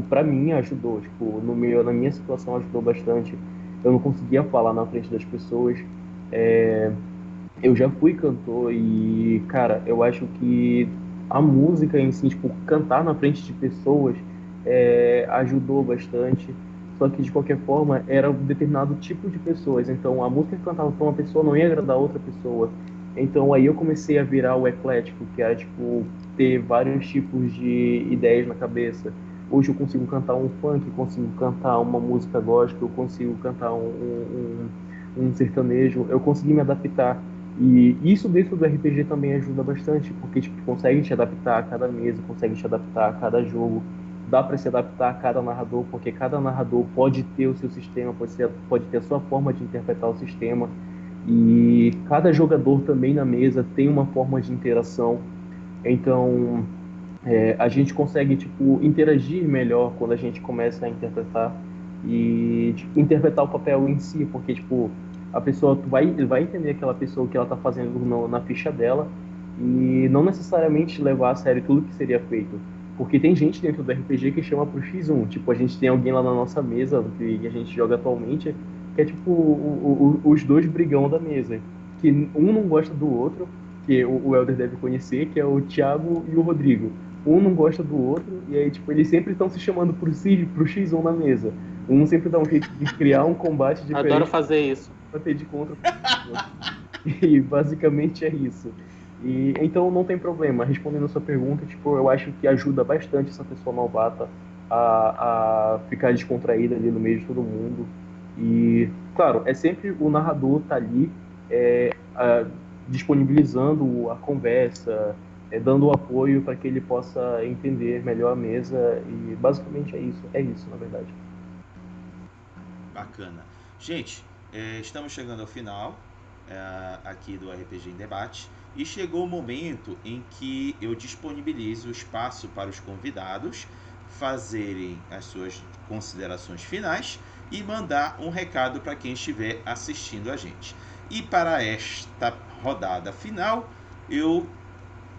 Para mim ajudou, tipo, na minha situação ajudou bastante. Eu não conseguia falar na frente das pessoas. Eu já fui cantor e, cara, eu acho que a música em si, tipo, cantar na frente de pessoas ajudou bastante. Só que, de qualquer forma, era um determinado tipo de pessoas. Então, a música que cantava para uma pessoa não ia agradar outra pessoa. Então, aí eu comecei a virar o eclético, que era, tipo, ter vários tipos de ideias na cabeça. Hoje eu consigo cantar um funk, consigo cantar uma música gospel, eu consigo cantar um sertanejo. Eu consegui me adaptar. E isso dentro do RPG também ajuda bastante, porque tipo, consegue te adaptar a cada mesa, consegue te adaptar a cada jogo, dá para se adaptar a cada narrador, porque cada narrador pode ter o seu sistema, pode ter a sua forma de interpretar o sistema, e cada jogador também na mesa tem uma forma de interação. Então, a gente consegue tipo interagir melhor quando a gente começa a interpretar e tipo, interpretar o papel em si, porque tipo a pessoa vai entender aquela pessoa, o que ela está fazendo na ficha dela, e não necessariamente levar a sério tudo que seria feito, porque tem gente dentro do RPG que chama pro X1. Tipo, a gente tem alguém lá na nossa mesa que a gente joga atualmente, que é tipo os dois brigão da mesa, que um não gosta do outro, que o Elder deve conhecer, que é o Thiago e o Rodrigo. Um não gosta do outro, e aí, tipo, eles sempre estão se chamando pro X1 na mesa. Um sempre dá um jeito de criar um combate diferente. Adoro fazer isso. Pra ter de contra. E basicamente é isso. E então não tem problema. Respondendo a sua pergunta, tipo, eu acho que ajuda bastante essa pessoa novata a ficar descontraída ali no meio de todo mundo. E, claro, é sempre o narrador tá ali disponibilizando a conversa, dando o apoio para que ele possa entender melhor a mesa. E basicamente é isso, na verdade. Bacana. Gente, estamos chegando ao final aqui do RPG em Debate, e chegou o momento em que eu disponibilizo o espaço para os convidados fazerem as suas considerações finais e mandar um recado para quem estiver assistindo a gente. E para esta rodada final, eu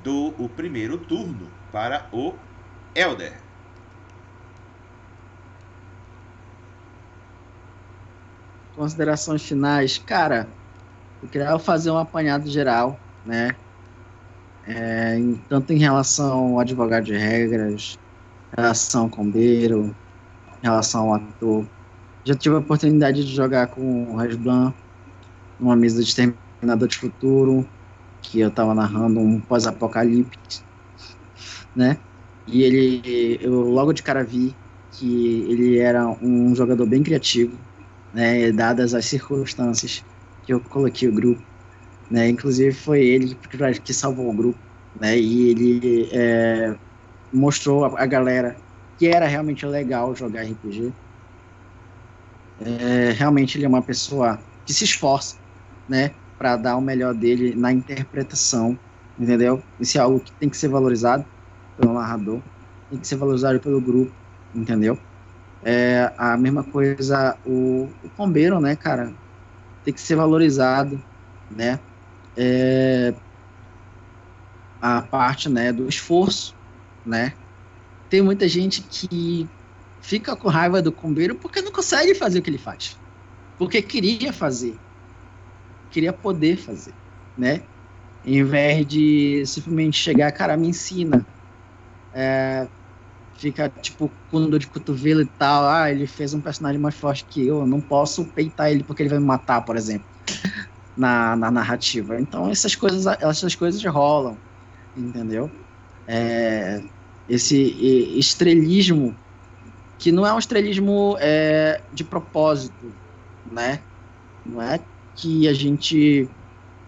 dou o primeiro turno para o Elder. considerações finais. Cara, eu queria fazer um apanhado geral, né? Tanto em relação ao advogado de regras, em relação ao combeiro, em relação ao ator. Já tive a oportunidade de jogar com o Resblan numa mesa de Exterminador de Futuro, que eu estava narrando um pós-apocalipse, né? E eu logo de cara vi que ele era um jogador bem criativo, né? Dadas as circunstâncias que eu coloquei o grupo, né? Inclusive foi ele que salvou o grupo, né? E ele mostrou a galera que era realmente legal jogar RPG. Realmente ele é uma pessoa que se esforça, né, para dar o melhor dele na interpretação, entendeu? Isso é algo que tem que ser valorizado pelo narrador, tem que ser valorizado pelo grupo, entendeu? A mesma coisa o combeiro, né, cara? Tem que ser valorizado, né? A parte, né, do esforço, né? Tem muita gente que fica com raiva do combeiro porque não consegue fazer o que ele faz. Porque queria fazer. Queria poder fazer, né? Em vez de simplesmente chegar, cara, me ensina. Fica, tipo, com dor de cotovelo e tal. Ele fez um personagem mais forte que eu não posso peitar ele porque ele vai me matar, por exemplo, na narrativa. Então, essas coisas rolam, entendeu? Esse estrelismo, que não é um estrelismo de propósito, né? Não é que a gente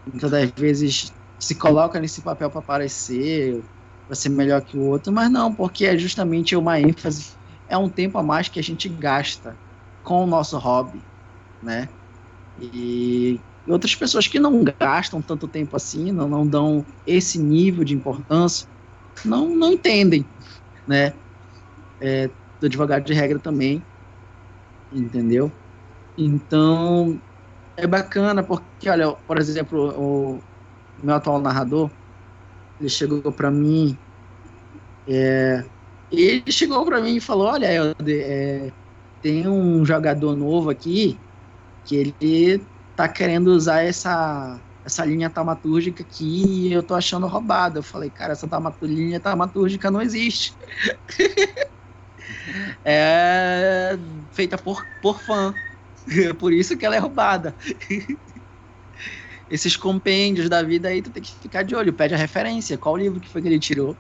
muitas das vezes se coloca nesse papel para aparecer, para ser melhor que o outro, mas não, porque é justamente uma ênfase, é um tempo a mais que a gente gasta com o nosso hobby, né? E outras pessoas que não gastam tanto tempo assim, não dão esse nível de importância, não entendem, né? Do advogado de regra também, entendeu? Então, é bacana porque, olha, por exemplo, o meu atual narrador, ele chegou para mim, e falou, olha, tem um jogador novo aqui que ele tá querendo usar essa linha taumatúrgica aqui e eu tô achando roubada. Eu falei, cara, essa linha taumatúrgica não existe. É feita por fã. Por isso que ela é roubada. Esses compêndios da vida aí, tu tem que ficar de olho, pede a referência, qual livro que foi que ele tirou,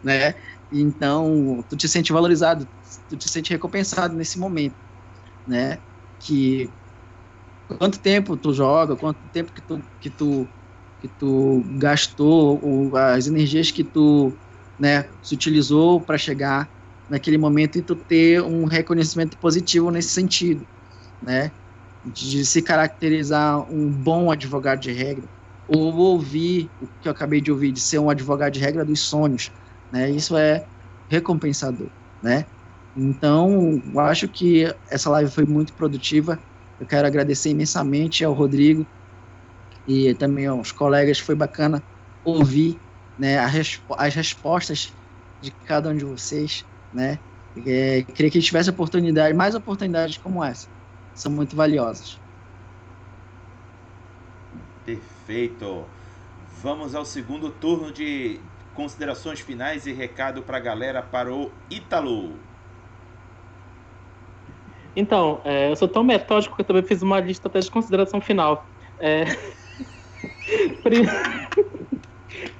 né? Então, tu te sente valorizado, tu te sente recompensado nesse momento, né? Que quanto tempo tu joga, quanto tempo que tu gastou, as energias que tu, né, se utilizou para chegar naquele momento e tu ter um reconhecimento positivo nesse sentido, né? De se caracterizar um bom advogado de regra, ou ouvir o que eu acabei de ouvir, de ser um advogado de regra dos sonhos, né? Isso é recompensador, né? Então, eu acho que essa live foi muito produtiva. Eu quero agradecer imensamente ao Rodrigo e também aos colegas. Foi bacana ouvir, né, as respostas de cada um de vocês, né? Queria que tivesse mais oportunidades como essa. São muito valiosas. Perfeito. Vamos ao segundo turno de considerações finais e recado para a galera, para o Ítalo. Então, eu sou tão metódico que eu também fiz uma lista até de consideração final.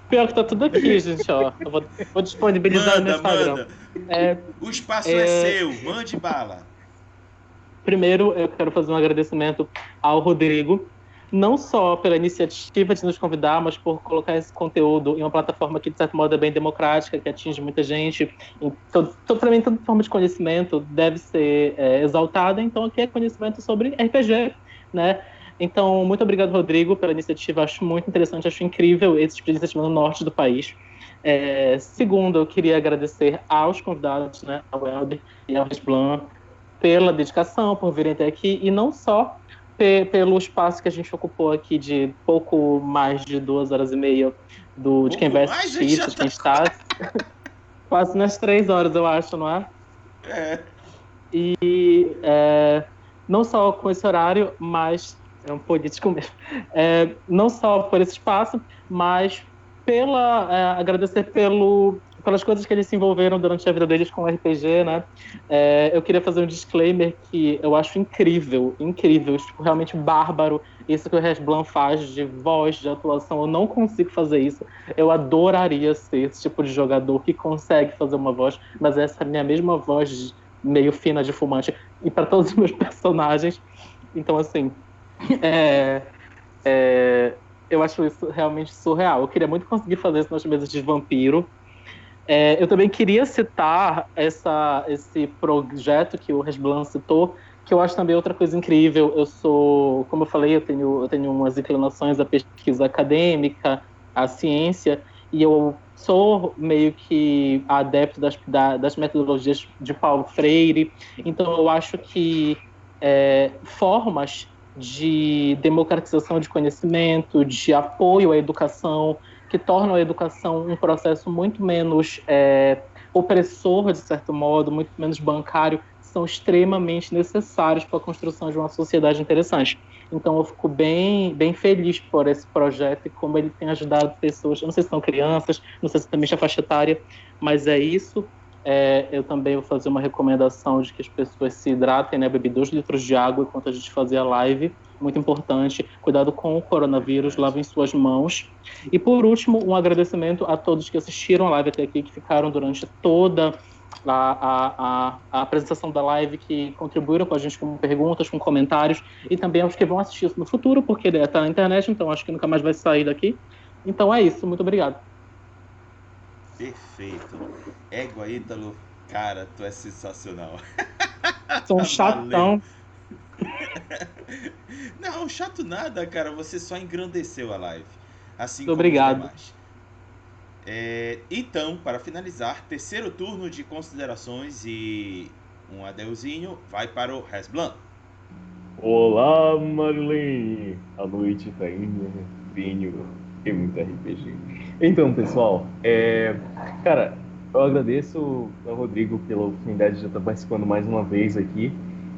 Pior que tá tudo aqui, gente, ó. Eu vou disponibilizar no meu Instagram. O espaço é seu, mande bala. Primeiro, eu quero fazer um agradecimento ao Rodrigo, não só pela iniciativa de nos convidar, mas por colocar esse conteúdo em uma plataforma que, de certo modo, é bem democrática, que atinge muita gente. Então, para mim, toda forma de conhecimento deve ser exaltada. Então, aqui é conhecimento sobre RPG, né? Então, muito obrigado, Rodrigo, pela iniciativa. Acho muito interessante, acho incrível esse tipo de iniciativa no norte do país. Segundo, eu queria agradecer aos convidados, né, ao Helder e ao Resblan, pela dedicação, por virem até aqui, e não só pelo espaço que a gente ocupou aqui de pouco mais de 2 horas e meia de quem vai assistir, de quem está. Quase nas 3 horas, eu acho, não é? E não só com esse horário, mas é um político mesmo. Não só por esse espaço, mas agradecer pelas coisas que eles se envolveram durante a vida deles com o RPG, né? Eu queria fazer um disclaimer que eu acho incrível, tipo, realmente bárbaro, isso que o Resblan faz de voz, de atuação. Eu não consigo fazer isso. Eu adoraria ser esse tipo de jogador que consegue fazer uma voz, mas essa é a minha mesma voz meio fina de fumante, e para todos os meus personagens. Então, assim, é, é, eu acho isso realmente surreal. Eu queria muito conseguir fazer isso nas mesas de vampiro. Eu também queria citar esse projeto que o Resblan citou, que eu acho também outra coisa incrível. Como eu falei, eu tenho umas inclinações à pesquisa acadêmica, à ciência, e eu sou meio que adepto das metodologias de Paulo Freire. Então, eu acho que formas de democratização de conhecimento, de apoio à educação, que tornam a educação um processo muito menos opressor, de certo modo, muito menos bancário, são extremamente necessários para a construção de uma sociedade interessante. Então, eu fico bem, bem feliz por esse projeto e como ele tem ajudado pessoas, eu não sei se são crianças, não sei se também é faixa etária, mas é isso. Eu também vou fazer uma recomendação de que as pessoas se hidratem, né? Beber 2 litros de água enquanto a gente fazia a live, muito importante. Cuidado com o coronavírus, lavem suas mãos. E por último, um agradecimento a todos que assistiram a live até aqui, que ficaram durante toda a apresentação da live, que contribuíram com a gente com perguntas, com comentários, e também aos que vão assistir isso no futuro, porque ele está na internet, então acho que nunca mais vai sair daqui. Então é isso, muito obrigado. Perfeito. Égua, Ítalo, cara, tu é sensacional. Sou um chatão. Não, chato nada, cara. Você só engrandeceu a live. Assim Muito como obrigado. os demais. Então, para finalizar, terceiro turno de considerações e um adeuzinho vai para o Resblan. Olá, Marlene! A noite tá indo, vinho e muito RPG. Então, pessoal, cara, eu agradeço ao Rodrigo pela oportunidade de estar participando mais uma vez aqui.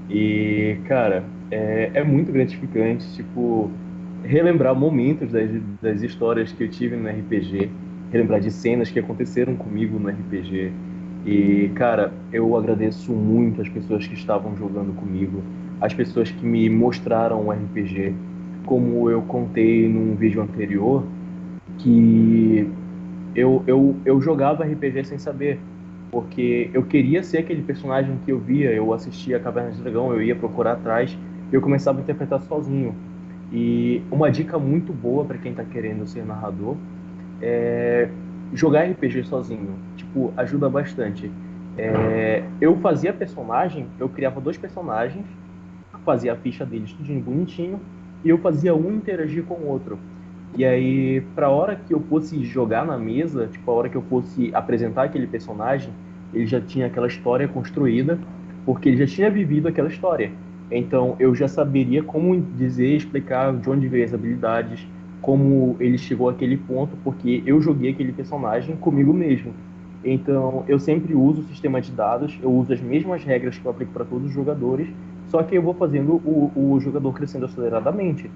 E, cara, é muito gratificante, tipo, relembrar momentos das histórias que eu tive no RPG, relembrar de cenas que aconteceram comigo no RPG. E, cara, eu agradeço muito as pessoas que estavam jogando comigo, as pessoas que me mostraram o RPG, como eu contei num vídeo anterior, que eu jogava RPG sem saber, porque eu queria ser aquele personagem que eu via, eu assistia a Caverna de Dragão, eu ia procurar atrás, e eu começava a interpretar sozinho. E uma dica muito boa para quem está querendo ser narrador é jogar RPG sozinho. Tipo, ajuda bastante. Eu fazia personagem, eu criava 2 personagens, fazia a ficha deles tudinho bonitinho, e eu fazia um interagir com o outro. E aí, pra hora que eu fosse jogar na mesa, tipo, a hora que eu fosse apresentar aquele personagem, ele já tinha aquela história construída, porque ele já tinha vivido aquela história. Então, eu já saberia como dizer, explicar de onde veio as habilidades, como ele chegou àquele ponto, porque eu joguei aquele personagem comigo mesmo. Então, eu sempre uso o sistema de dados, eu uso as mesmas regras que eu aplico para todos os jogadores, só que eu vou fazendo o jogador crescendo aceleradamente.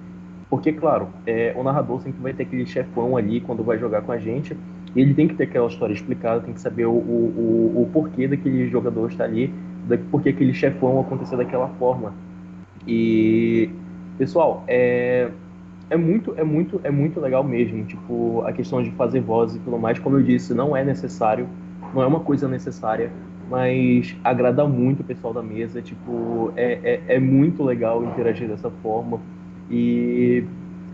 Porque, claro, o narrador sempre vai ter aquele chefão ali quando vai jogar com a gente, e ele tem que ter aquela história explicada, tem que saber o porquê daquele jogador estar ali, porque aquele chefão aconteceu daquela forma. E, pessoal, é muito legal mesmo, tipo, a questão de fazer voz e tudo mais, como eu disse, não é necessário, não é uma coisa necessária, mas agrada muito o pessoal da mesa, tipo, é muito legal interagir dessa forma. E,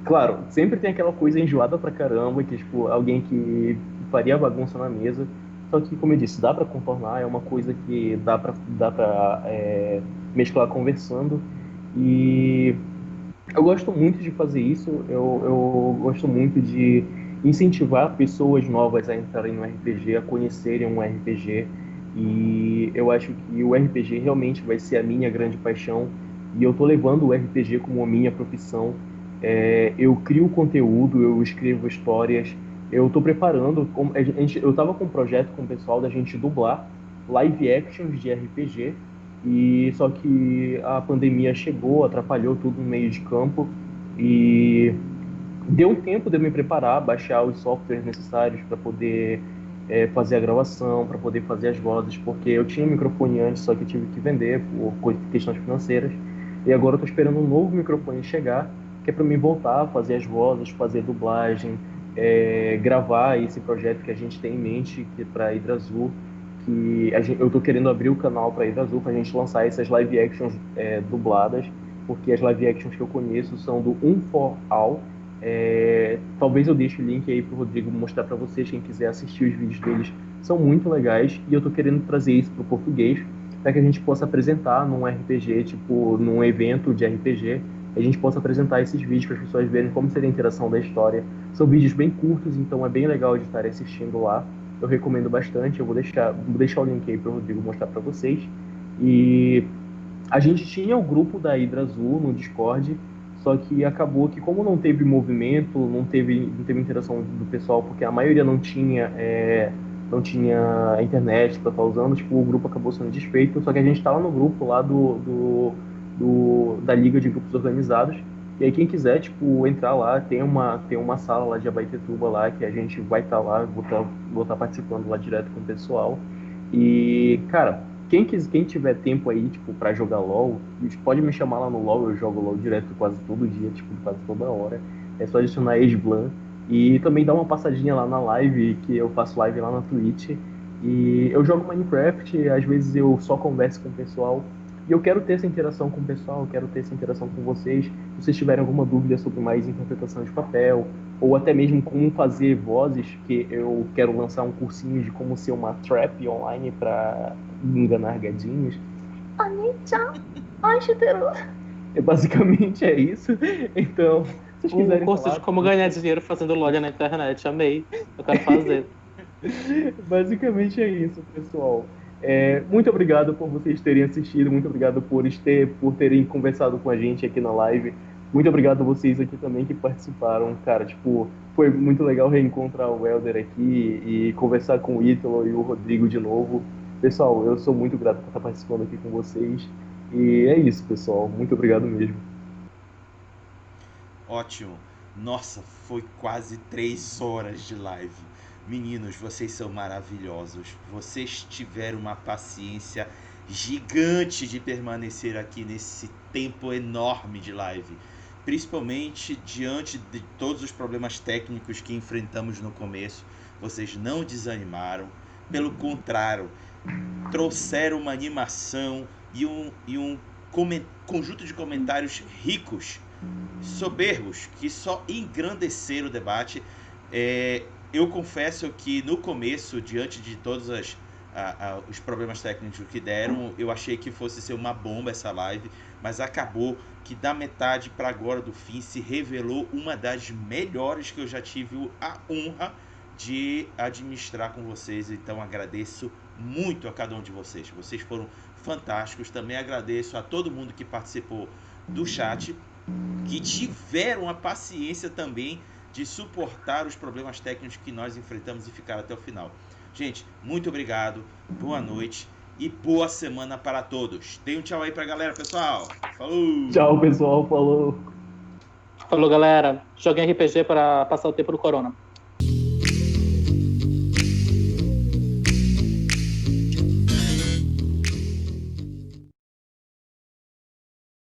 claro, sempre tem aquela coisa enjoada pra caramba, que, tipo, alguém que faria bagunça na mesa, só que, como eu disse, dá pra contornar, é uma coisa que dá pra mesclar conversando. E eu gosto muito de fazer isso, eu gosto muito de incentivar pessoas novas a entrarem no RPG, a conhecerem um RPG, e eu acho que o RPG realmente vai ser a minha grande paixão, e eu tô levando o RPG como a minha profissão. Eu crio conteúdo, eu escrevo histórias, eu tô preparando, eu tava com um projeto com o pessoal da gente dublar live actions de RPG, E só que a pandemia chegou, atrapalhou tudo no meio de campo e deu um tempo de eu me preparar, baixar os softwares necessários para poder fazer a gravação, para poder fazer as vozes, porque eu tinha um microfone antes, só que eu tive que vender por questões financeiras. E agora eu tô esperando um novo microfone chegar, que é para mim voltar a fazer as vozes, fazer dublagem, gravar esse projeto que a gente tem em mente, que é para Hidra Azul, que eu tô querendo abrir o canal para Hidra Azul, para a gente lançar essas live actions dubladas, porque as live actions que eu conheço são do Um For All. Talvez eu deixe o link aí pro Rodrigo mostrar para vocês, quem quiser assistir os vídeos deles, são muito legais, e eu tô querendo trazer isso pro português, para que a gente possa apresentar num RPG, tipo, num evento de RPG, a gente possa apresentar esses vídeos para as pessoas verem como seria a interação da história. São vídeos bem curtos, então é bem legal de estar assistindo lá. Eu recomendo bastante, eu vou deixar o link aí para o Rodrigo mostrar para vocês. E a gente tinha o grupo da Hidra Azul no Discord, só que acabou que, como não teve movimento, não teve interação do pessoal, porque a maioria não tinha internet para estar usando, tipo, o grupo acabou sendo desfeito. Só que a gente estava no grupo lá da Liga de Grupos Organizados, e aí quem quiser, tipo, entrar lá, tem uma sala lá de Abaetetuba lá, que a gente vai estar lá, vou estar participando lá direto com o pessoal. E, cara, quem tiver tempo aí, tipo, pra jogar LoL, pode me chamar lá no LoL, eu jogo LoL direto quase todo dia, tipo, quase toda hora. É só adicionar Ex-Blan. E também dá uma passadinha lá na live, que eu faço live lá na Twitch. E eu jogo Minecraft, às vezes eu só converso com o pessoal. E eu quero ter essa interação com o pessoal, eu quero ter essa interação com vocês. Se vocês tiverem alguma dúvida sobre mais interpretação de papel, ou até mesmo como fazer vozes, que eu quero lançar um cursinho de como ser uma trap online para enganar gadinhos. Basicamente é isso. Então, se vocês quiserem curso falar, de como ganhar dinheiro fazendo loja na internet, amei. Eu quero fazer. basicamente é isso, pessoal. Muito obrigado por vocês terem assistido, muito obrigado por terem conversado com a gente aqui na live. Muito obrigado a vocês aqui também que participaram. Cara, tipo, foi muito legal reencontrar o Helder aqui e conversar com o Ítalo e o Rodrigo de novo. Pessoal, eu sou muito grato por estar participando aqui com vocês. E é isso, pessoal. Muito obrigado mesmo. Ótimo. Nossa, foi quase 3 horas de live. Meninos, vocês são maravilhosos. Vocês tiveram uma paciência gigante de permanecer aqui nesse tempo enorme de live. Principalmente diante de todos os problemas técnicos que enfrentamos no começo. Vocês não desanimaram. Pelo contrário, trouxeram uma animação e um conjunto de comentários ricos, soberbos, que só engrandeceram o debate. Eu confesso que no começo, diante de todos os problemas técnicos que deram, eu achei que fosse ser uma bomba essa live, mas acabou que da metade para agora do fim se revelou uma das melhores que eu já tive a honra de administrar com vocês. Então agradeço muito a cada um de vocês. Vocês foram fantásticos. Também agradeço a todo mundo que participou do chat, que tiveram a paciência também de suportar os problemas técnicos que nós enfrentamos e ficaram até o final. Gente, muito obrigado, boa noite e boa semana para todos. Dê um tchau aí pra galera, pessoal. Falou! Tchau, pessoal. Falou! Falou, galera. Joguem RPG para passar o tempo do corona.